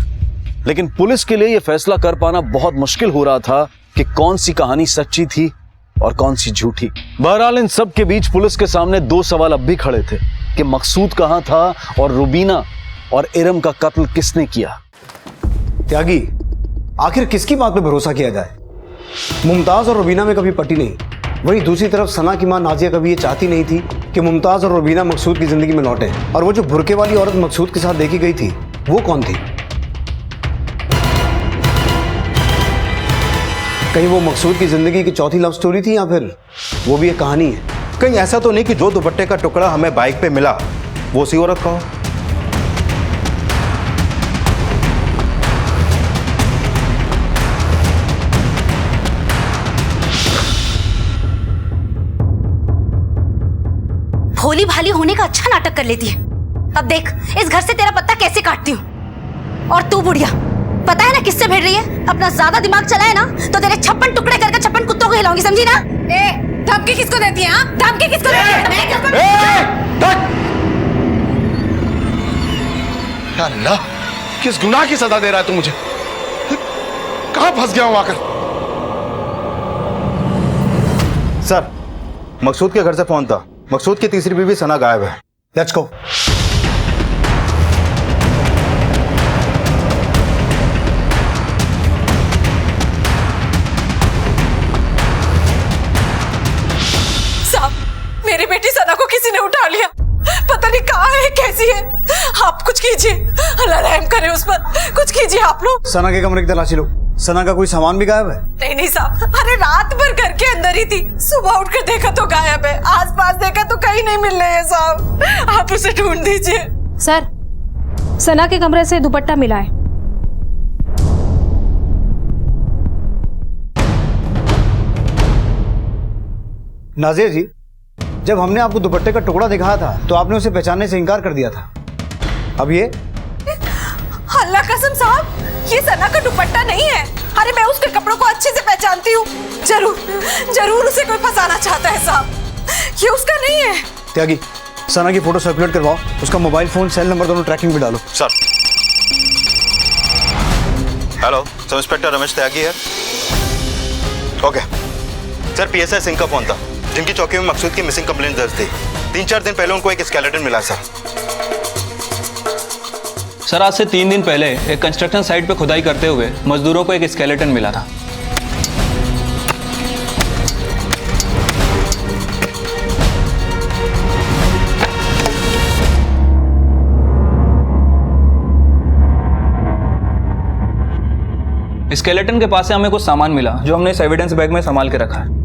लेकिन पुलिस के लिए यह फैसला कर पाना बहुत मुश्किल हो रहा था कि कौन सी कहानी सच्ची थी और कौन सी झूठी। बहरहाल इन सब के बीच पुलिस के सामने दो सवाल अब भी खड़े थे कि मकसूद कहां था और रुबीना और इरम का कत्ल किसने किया। त्यागी, आखिर किसकी बात पे भरोसा किया जाए? मुमताज और रुबीना में कभी पटी नहीं। वहीं दूसरी तरफ सना की मां नाजिया कभी ये चाहती नहीं थी कि मुमताज और रुबीना मकसूद की जिंदगी में लौटे। और वो जो बुरके वाली औरत मकसूद के साथ देखी गई थी, वो कौन थी? कहीं वो मकसूद की जिंदगी की चौथी लव स्टोरी थी, या फिर वो भी एक कहानी है? कहीं ऐसा तो नहीं कि जो दुपट्टे का टुकड़ा हमें बाइक पे मिला वो उसी औरत का हो? भोली भाली होने का अच्छा नाटक कर लेती है। अब देख, इस घर से तेरा पत्ता कैसे काटती हूँ। और तू बुढ़िया, पता है ना किससे भिड़ रही है? अपना ज्यादा दिमाग चलाए ना तो तेरे 56 टुकड़े करके 56 कुत्तों को खिलाऊंगी, समझी ना? धमकी किसको देती है? धमकी किसको देती है? अल्लाह, किस गुनाह की सजा दे रहा है तू मुझे? कहां फंस गया हूं आकर? सर, मकसूद के घर से फोन था। मकसूद की तीसरी बीवी सना गायब है। Let's go. साहब, मेरी बेटी सना को किसी ने उठा लिया। पता नहीं कहाँ है, कैसी है। आप कुछ कीजिए, अल्लाह रहम करे उस पर। कुछ कीजिए आप लोग। सना के कमरे की तलाशी लो। सना का कोई सामान भी गायब है? नहीं नहीं साहब, अरे रात भर घर के अंदर ही थी, सुबह उठकर देखा तो गायब है, आसपास देखा तो कहीं नहीं मिल रही है साहब, आप उसे ढूंढ दीजिए। सर, सना के कमरे से दुपट्टा मिला है। नाजिया जी, जब हमने आपको दुपट्टे का टुकड़ा दिखाया था तो आपने उसे पहचानने से इनकार कर दिया था। अब ये अल्लाह कसम साहब, ये सना का दुपट्टा नहीं है। अरे मैं उसके कपड़ों को अच्छे से पहचानती हूँ, जरूर उसे कोई फंसाना चाहता है साहब, ये उसका नहीं है। त्यागी, सना की फोटो सर्कुलेट करवाओ, उसका मोबाइल फोन सेल नंबर दोनों ट्रैकिंग पे डालो। Sir. Hello, sub inspector Ramesh Tyagi है। ओके सर, पीएसआई सिंह का फोन था, जिनकी चौकी में मकसूद की मिसिंग कंप्लेंट दर्ज थी। 3-4 दिन पहले उनको एक स्केलेटन मिला सर। सर, आज से 3 दिन पहले एक कंस्ट्रक्शन साइट पे खुदाई करते हुए मजदूरों को एक स्केलेटन मिला था। स्केलेटन के पास से हमें कुछ सामान मिला जो हमने इस एविडेंस बैग में संभाल के रखा है।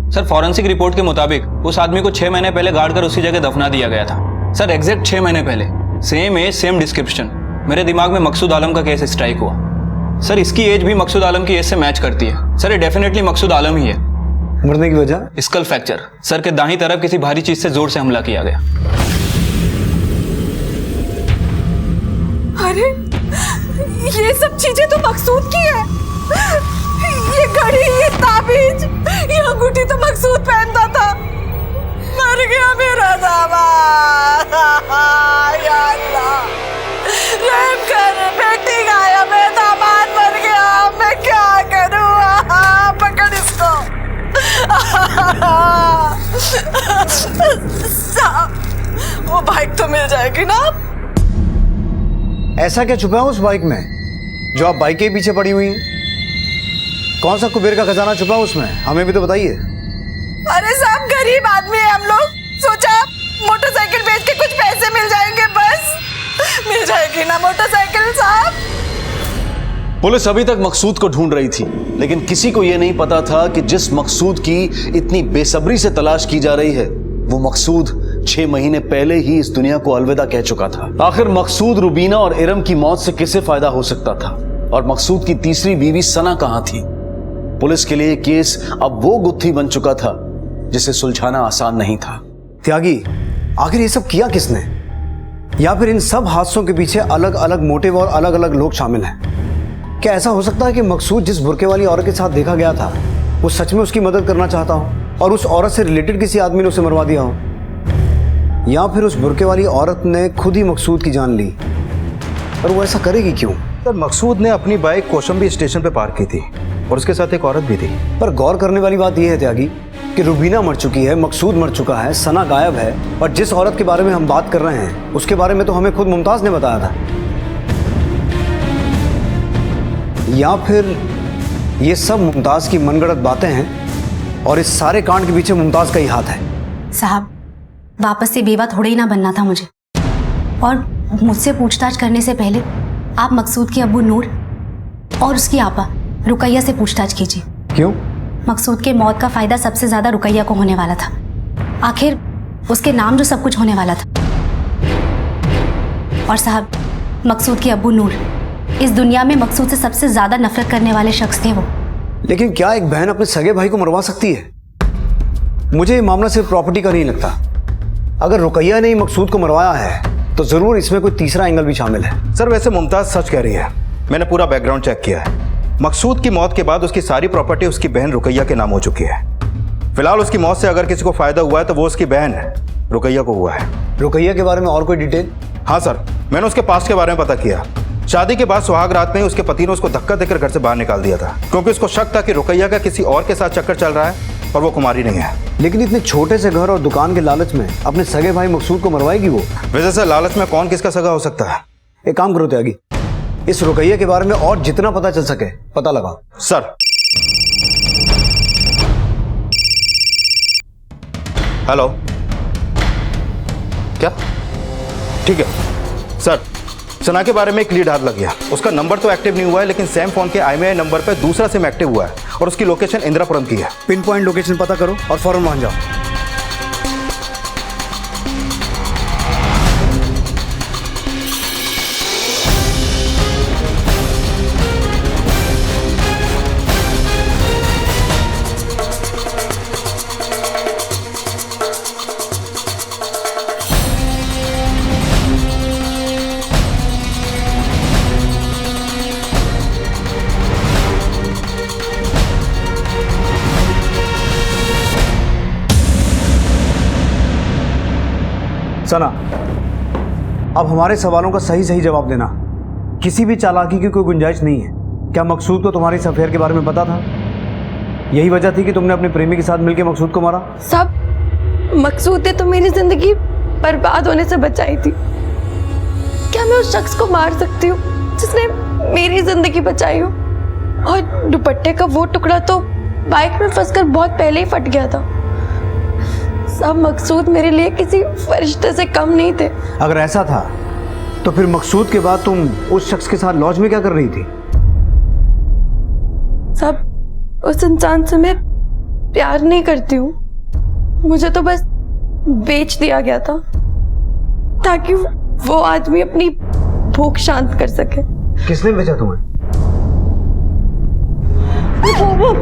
सर, फॉरेंसिक रिपोर्ट के मुताबिक उस आदमी को 6 महीने पहले गाड़ कर उसी जगह दफना दिया गया था। सर, एग्जैक्ट 6 महीने पहले, सेम एज सेम डिस्क्रिप्शन। मेरे दिमाग में मकसूद आलम का केस स्ट्राइक हुआ। सर, इसकी एज भी मकसूद आलम की एज से मैच करती है। सर, ये डेफिनेटली मकसूद आलम ही है। मरने की वजह? Skull fracture. सर के दाहिनी तरफ किसी भारी चीज से जोर से हमला किया गया। अरे ये सब चीजें तो मकसूद की है। ये घड़ी, ये ताबीज, ये अंगूठी तो मकसूद पहनता था। मर गया मेरा दामाद। या अल्लाह, रहम कर, बेटी गायब है, दामाद मर गया, मैं क्या करूँ? पकड़ इसको। साहब, वो बाइक तो मिल जाएगी ना? ऐसा क्या छुपा है उस बाइक में जो आप बाइक के पीछे पड़ी हुई हैं? कौन सा कुबेर का खजाना छुपा है उसमें, हमें भी तो बताइए। अरे साहब, गरीब आदमी है हम लोग, सोचा मोटरसाइकिल बेच के कुछ पैसे मिल जाएंगे, बस। मिल जाएगी ना मोटरसाइकिल साहब? पुलिस अभी तक मकसूद को ढूंढ रही थी, लेकिन किसी को यह नहीं पता था कि जिस मकसूद की इतनी बेसब्री से तलाश की जा रही है, वो मकसूद 6 महीने पहले ही इस दुनिया को अलविदा कह चुका था। आखिर मकसूद, रुबीना और इरम की मौत से किसे फायदा हो सकता था? और मकसूद की तीसरी बीवी सना कहां थी? पुलिस के लिए केस अब वो गुत्थी बन चुका था जिसे सुलझाना आसान नहीं था। त्यागी, आखिर ये सब किया किसने? या फिर इन सब हादसों के पीछे अलग अलग मोटिव और अलग अलग लोग शामिल हैं? क्या ऐसा हो सकता है कि मकसूद जिस बुरके वाली औरत के साथ देखा गया था, वो सच में उसकी मदद करना चाहता हो और उस औरत से रिलेटेड किसी आदमी ने उसे मरवा दिया हो? या फिर उस बुरके वाली औरत ने खुद ही मकसूद की जान ली? और वो ऐसा करेगी क्यों? सर, मकसूद ने अपनी बाइक कौशंबी स्टेशन पे पार्क की थी और उसके साथ एक औरत भी थी। पर गौर करने वाली बात यह है त्यागी कि रुबीना मर चुकी है, मकसूद मर चुका है, सना गायब है, और जिस औरत के बारे में हम बात कर रहे हैं उसके बारे में तो हमें खुद मुमताज ने बताया था। या फिर ये सब मुमताज की मनगढ़ंत बातें हैं और इस सारे कांड के पीछे मुमताज का ही हाथ है? साहब, वापस से बेवा थोड़े ही ना बनना था मुझे, और मुझसे पूछताछ करने से पहले आप मकसूद के अब्बू नूर और उसकी आपा रुकैया से पूछताछ कीजिए। क्यों? मकसूद के मौत का फायदा सबसे ज्यादा रुकैया को होने वाला था। आखिर उसके नाम जो सब कुछ होने वाला था। और साहब, मकसूद के अब्बू नूर इस दुनिया में मकसूद से सबसे ज्यादा नफरत करने वाले शख्स थे वो। लेकिन क्या एक बहन अपने सगे भाई को मरवा सकती है? मुझे ये मामला सिर्फ प्रॉपर्टी का नहीं लगता। अगर रुकैया ने ही मकसूद को मरवाया है तो जरूर इसमें कोई तीसरा एंगल भी शामिल है। सर, वैसे मुमताज सच कह रही है। मैंने पूरा बैकग्राउंड चेक किया है। मकसूद की मौत के बाद उसकी सारी प्रॉपर्टी उसकी बहन रुकैया के नाम हो चुकी है। फिलहाल उसकी मौत से अगर किसी को फायदा हुआ है तो वो उसकी बहन रुकैया को हुआ है। रुकैया के बारे में और कोई डिटेल? हाँ सर, मैंने उसके पास्ट के बारे में पता किया। शादी के बाद सुहाग रात में ही उसके पति ने उसको धक्का देकर घर से बाहर निकाल दिया था, क्योंकि उसको शक था कि रुकैया का किसी और के साथ चक्कर चल रहा है और वो कुमारी नहीं है। लेकिन इतने छोटे से घर और दुकान के लालच में अपने सगे भाई मकसूद को मरवाएगी वो? वैसे सर, लालच में कौन किसका सगा हो सकता है? एक काम करो त्यागी, इस रुकैया के बारे में और जितना पता चल सके पता लगाओ। सर। हेलो, क्या? ठीक है सर, सना के बारे में एक लीड हाथ लग गया। उसका नंबर तो एक्टिव नहीं हुआ है, लेकिन सेम फोन के IMEI नंबर पर दूसरा सिम एक्टिव हुआ है और उसकी लोकेशन इंदिरापुरम की है। पिन पॉइंट लोकेशन पता करो और फौरन वहां जाओ। सना, अब हमारे सवालों का सही सही जवाब देना। किसी भी चालाकी की कोई गुंजाइश नहीं है। क्या मकसूद को तुम्हारी इस अफेयर के बारे में पता था? यही वजह थी कि तुमने अपने प्रेमी के साथ मिलकर मकसूद को मारा? सब मकसूद ने तो मेरी जिंदगी बर्बाद होने से बचाई थी। क्या मैं उस शख्स को मार सकती हूँ जिसने मेरी जिंदगी बचाई हो? और दुपट्टे का वो टुकड़ा तो बाइक में फंसकर बहुत पहले ही फट गया था। सब मकसूद मेरे लिए किसी फरिश्ते से कम नहीं थे। अगर ऐसा था तो फिर मकसूद के बाद तुम उस शख्स के साथ लॉज में क्या कर रही थी? सब उस इंसान से मैं प्यार नहीं करती हूँ। मुझे तो बस बेच दिया गया था ताकि वो आदमी अपनी भूख शांत कर सके। किसने बेचा तुम्हें? वो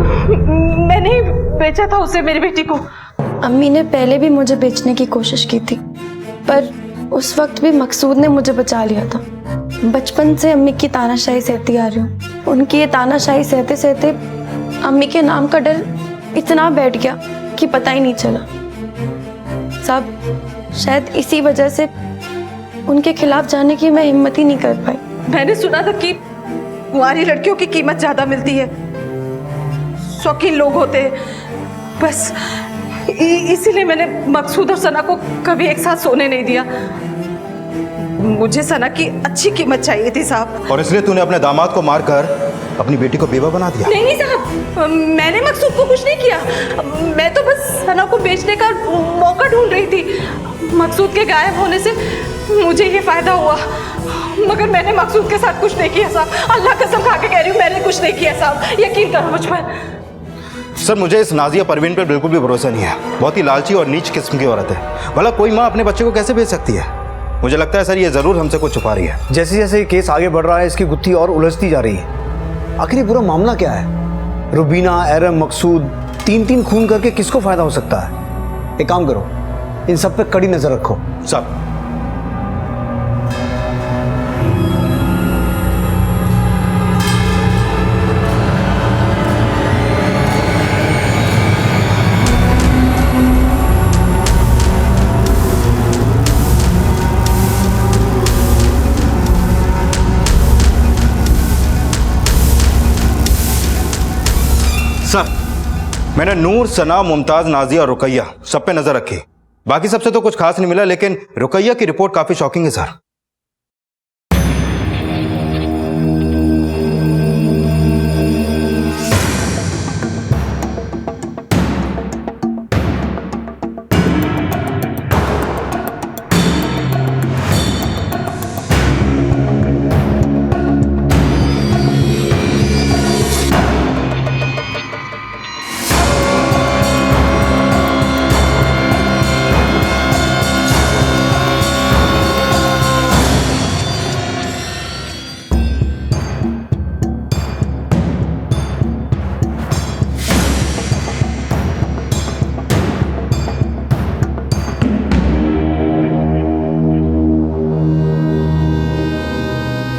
मैंने ही बेचा था उसे, मेरी बेटी को। अम्मी ने पहले भी मुझे बेचने की कोशिश की थी, पर उस वक्त भी मकसूद ने मुझे बचा लिया था। बचपन से अम्मी की तानाशाही सहती आ रही हूँ। उनकी ये तानाशाही सहते सहते अम्मी के नाम का डर इतना बैठ गया कि पता ही नहीं चला। सब शायद इसी वजह से उनके खिलाफ जाने की मैं हिम्मत ही नहीं कर पाई। मैंने सुना था कि कुंवारी लड़कियों की कीमत ज्यादा मिलती है, शौकीन लोग होते हैं, बस इसीलिए मैंने मकसूद और सना को कभी एक साथ सोने नहीं दिया। मुझे सना की अच्छी कीमत चाहिए थी साहब। और इसलिए तूने अपने दामाद को मारकर अपनी बेटी को बेवा बना दिया? नहीं साहब, मैंने मकसूद को कुछ नहीं किया। मैं तो बस सना को बेचने का मौका ढूंढ रही थी। मकसूद के गायब होने से मुझे ये फायदा हुआ, मगर मैंने मकसूद के साथ कुछ नहीं किया साहब। अल्लाह कसम खा के कह रही हूँ, मैंने कुछ नहीं किया साहब, यकीन करो मुझ पर। सर, मुझे इस नाजिया परवीन पर बिल्कुल भी भरोसा नहीं है। बहुत ही लालची और नीच किस्म की औरत है। भला कोई माँ अपने बच्चे को कैसे भेज सकती है? मुझे लगता है सर ये जरूर हमसे कुछ छुपा रही है। जैसे जैसे ये केस आगे बढ़ रहा है इसकी गुत्थी और उलझती जा रही है। आखिर ये पूरा मामला क्या है? रुबीना, एरम, मकसूद, तीन खून करके किसको फायदा हो सकता है? एक काम करो, इन सब पे कड़ी नजर रखो। सब सर, मैंने नूर, सना, मुमताज, नाजिया और रुकैया सब पे नजर रखी। बाकी सबसे तो कुछ खास नहीं मिला, लेकिन रुकैया की रिपोर्ट काफी शॉकिंग है सर।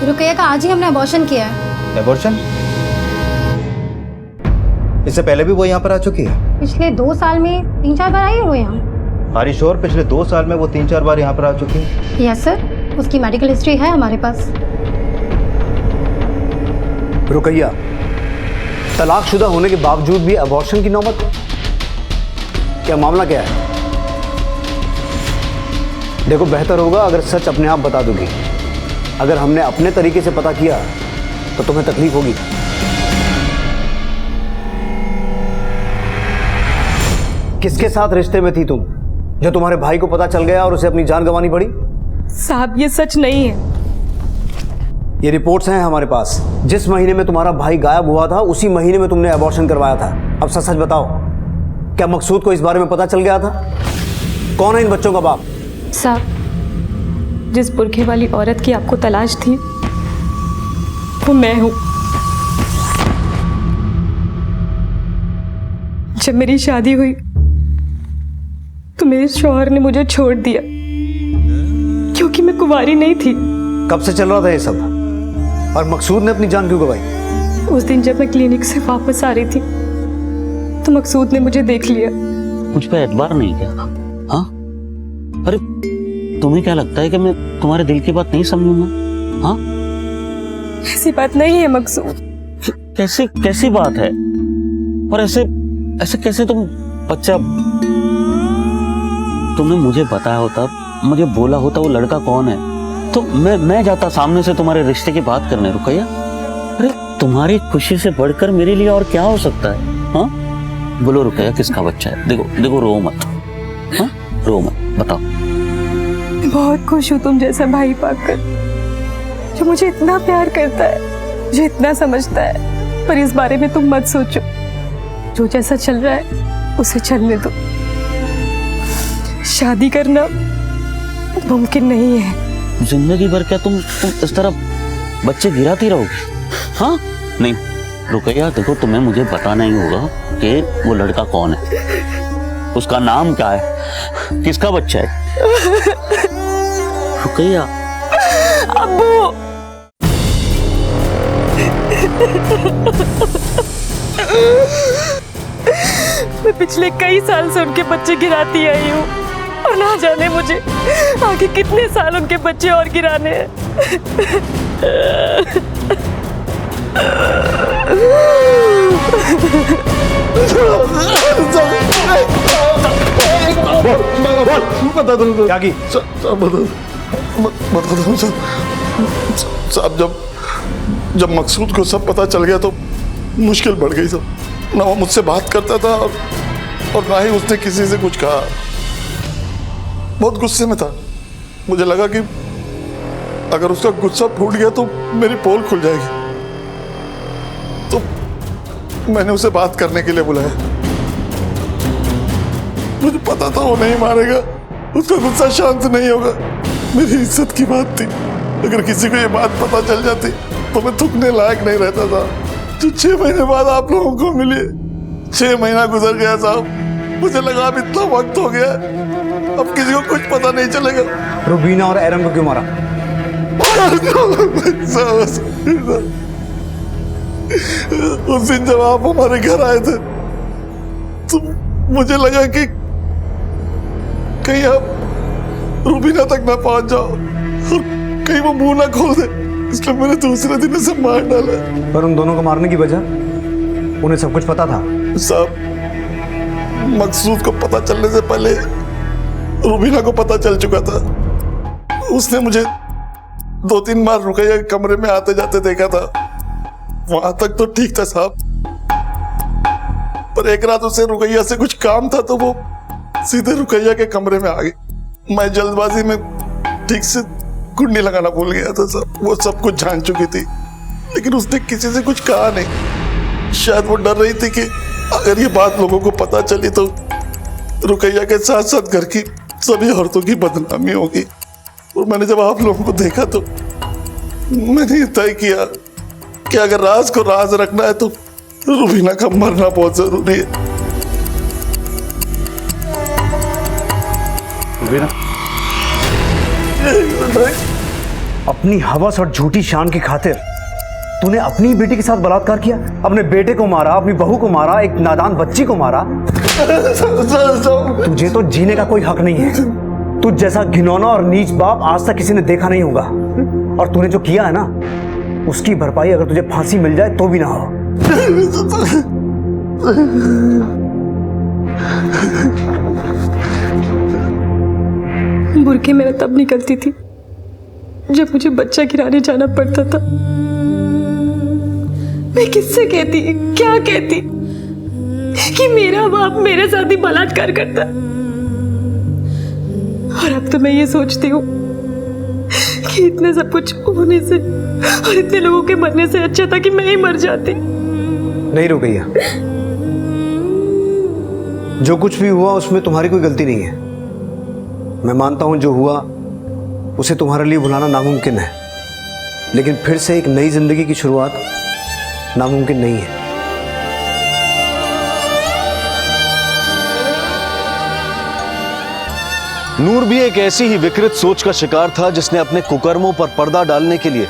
रुकैया का आज ही हमने अबॉर्शन किया है। एबॉर्शन? इससे पहले भी वो यहाँ पर आ चुकी है? पिछले 2 साल में 3-4 बार आई है वो यहाँ। हरीश और पिछले 2 साल में वो 3-4 बार यहाँ पर आ चुकी है? यस सर, उसकी मेडिकल हिस्ट्री है हमारे पास। रुकैया, तलाकशुदा होने के बावजूद भी अबॉर्शन की नौबत? क्या मामला क्या है? देखो, बेहतर होगा अगर सच अपने आप बता दोगी। अगर हमने अपने तरीके से पता किया तो तुम्हें तकलीफ होगी। किसके साथ रिश्ते में थी तुम जो तुम्हारे भाई को पता चल गया और उसे अपनी जान गंवानी पड़ी? साहब, ये सच नहीं है। ये रिपोर्ट्स हैं हमारे पास। जिस महीने में तुम्हारा भाई गायब हुआ था उसी महीने में तुमने अबॉर्शन करवाया था। अब सच सच बताओ, क्या मकसूद को इस बारे में पता चल गया था? कौन है इन बच्चों का बाप? साहब, जिस बुरखे वाली औरत की आपको तलाश थी वो मैं हूं। जब मेरी शादी हुई तो मेरे शौहर ने मुझे छोड़ दिया क्योंकि मैं कुंवारी नहीं थी। कब से चल रहा था ये सब? और मकसूद ने अपनी जान क्यों गंवाई? उस दिन जब मैं क्लिनिक से वापस आ रही थी तो मकसूद ने मुझे देख लिया। मुझ पे एतबार नहीं क्या? हाँ, अरे तुम्हें क्या लगता है कि मैं तुम्हारे दिल की बात नहीं समझूंगा? हाँ, ऐसी बात नहीं है मकसूद। कैसी कैसी बात है? और ऐसे ऐसे कैसे तुम बच्चा, तुमने मुझे बताया होता, मुझे बोला होता वो लड़का कौन है, तो मैं जाता सामने से तुम्हारे रिश्ते की बात करने। रुकैया, अरे तुम्हारी खुशी से बढ़कर मेरे लिए और क्या हो सकता है? हाँ, बोलो रुकैया, किसका बच्चा है? देखो देखो, रो मत। हाँ, रो मत, बताओ। बहुत खुश हूँ तुम जैसा भाई पाकर, जो मुझे इतना प्यार करता है, मुझे इतना समझता है। पर इस बारे में तुम मत सोचो, जो जैसा चल रहा है उसे चलने दो। शादी करना मुमकिन नहीं है। जिंदगी भर क्या तुम इस तरह बच्चे गिराती रहोगी? हाँ, नहीं रुकैया, देखो तुम्हें मुझे बताना ही होगा कि वो लड़का कौन है, उसका नाम क्या है, किसका बच्चा है। रुकैया। अब्बू। मैं पिछले कई साल से उनके बच्चे गिराती आई हूँ और ना जाने मुझे आगे कितने साल उनके बच्चे और गिराने हैं। बता दो क्या की? बता दो साहब, जब मकसूद को सब पता चल गया तो मुश्किल बढ़ गई सब। ना वो मुझसे बात करता था और ना ही उसने किसी से कुछ कहा। बहुत गुस्से में था। मुझे लगा कि अगर उसका गुस्सा फूट गया तो मेरी पोल खुल जाएगी, तो मैंने उसे बात करने के लिए बुलाया। मुझे पता था वो नहीं मानेगा, उसका गुस्सा शांत नहीं होगा। मेरी इज्जत की बात थी, अगर किसी को ये बात पता चल जाती तो मैं थूकने लायक नहीं रहता था। जो 6 महीने बाद आप लोगों को मिले, 6 महीना गुजर गया साहब। मुझे लगा अब इतना वक्त हो गया, अब किसी को कुछ पता नहीं चलेगा। रुबीना और एरम को क्यों मारा? उस दिन जब आप हमारे घर आए थे तो मुझे लगा कि कहीं आप रुबीना तक ना पहुंच जाओ और कहीं वो मुंह ना खोल दे, इसलिए मैंने दूसरे दिन उसे मार डाला। पर उन दोनों को मारने की वजह? उन्हें सब कुछ पता था साहब। मकसूद को पता चलने से पहले रुबीना को पता चल चुका था। उसने मुझे 2-3 बार रुकैया के कमरे में आते जाते देखा था। वहां तक तो ठीक था साहब, पर एक रात उसे रुकैया से कुछ काम था तो वो सीधे रुकैया के कमरे में आ गई। मैं जल्दबाजी में ठीक से कुंडी लगाना भूल गया था साहब। वो सब कुछ जान चुकी थी, लेकिन उसने किसी से कुछ कहा नहीं। शायद वो डर रही थी कि अगर ये बात लोगों को पता चली तो रुकैया के साथ साथ घर की सभी औरतों की बदनामी होगी। और मैंने जब आप लोगों को देखा तो मैंने तय किया कि अगर राज को राज रखना है तो रुबीना का मरना बहुत जरूरी है। रुबीना, अपनी हवस और झूठी शान की खातिर तूने अपनी बेटी के साथ बलात्कार किया, अपने बेटे को मारा, अपनी बहू को मारा, एक नादान बच्ची को मारा। तुझे तो जीने का कोई हक नहीं है। तुझ जैसा घिनौना और नीच बाप आज तक किसी ने देखा नहीं होगा। और तूने जो किया है ना, उसकी भरपाई अगर तुझे फांसी मिल जाए तो भी ना हो। बुरके में तब निकलती थी जब मुझे बच्चा गिराने जाना पड़ता था। मैं किससे कहती, क्या कहती कि मेरा बाप मेरे साथ ही बलात्कार करता। और अब तो मैं ये सोचती हूँ कि इतने सब कुछ होने से और इतने लोगों के मरने से अच्छा था कि मैं ही मर जाती। नहीं रुकैया, जो कुछ भी हुआ उसमें तुम्हारी कोई गलती नहीं है। मैं मानता हूं जो हुआ उसे तुम्हारे लिए भुलाना नामुमकिन है, लेकिन फिर से एक नई जिंदगी की शुरुआत नामुमकिन नहीं है। नूर भी एक ऐसी ही विकृत सोच का शिकार था जिसने अपने कुकर्मों पर पर्दा डालने के लिए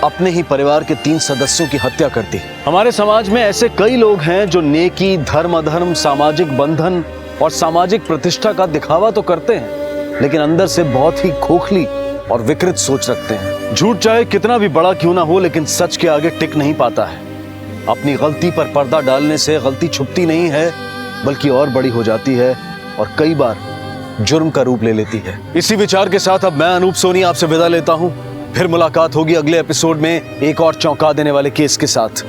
अपने ही परिवार के 3 सदस्यों की हत्या कर दी। हमारे समाज में ऐसे कई लोग हैं जो नेकी, धर्म अधर्म, सामाजिक बंधन और सामाजिक प्रतिष्ठा का दिखावा तो करते हैं, लेकिन अंदर से बहुत ही खोखली और विकृत सोच रखते हैं। झूठ चाहे कितना भी बड़ा क्यों ना हो, लेकिन सच के आगे टिक नहीं पाता है। अपनी गलती पर पर्दा डालने से गलती छुपती नहीं है, बल्कि और बड़ी हो जाती है और कई बार जुर्म का रूप ले लेती है। इसी विचार के साथ अब मैं अनूप सोनी आपसे विदा लेता हूं। फिर मुलाकात होगी अगले एपिसोड में एक और चौंका देने वाले केस के साथ।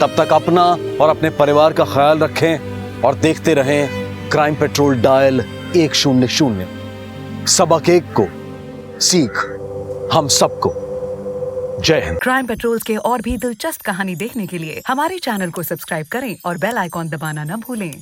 तब तक अपना और अपने परिवार का ख्याल रखें और देखते रहें क्राइम पेट्रोल डायल 100। सबक एक को, सीख हम सबको। जय हिंद। क्राइम पेट्रोल के और भी दिलचस्प कहानी देखने के लिए हमारे चैनल को सब्सक्राइब करें और बेल आइकॉन दबाना न भूलें।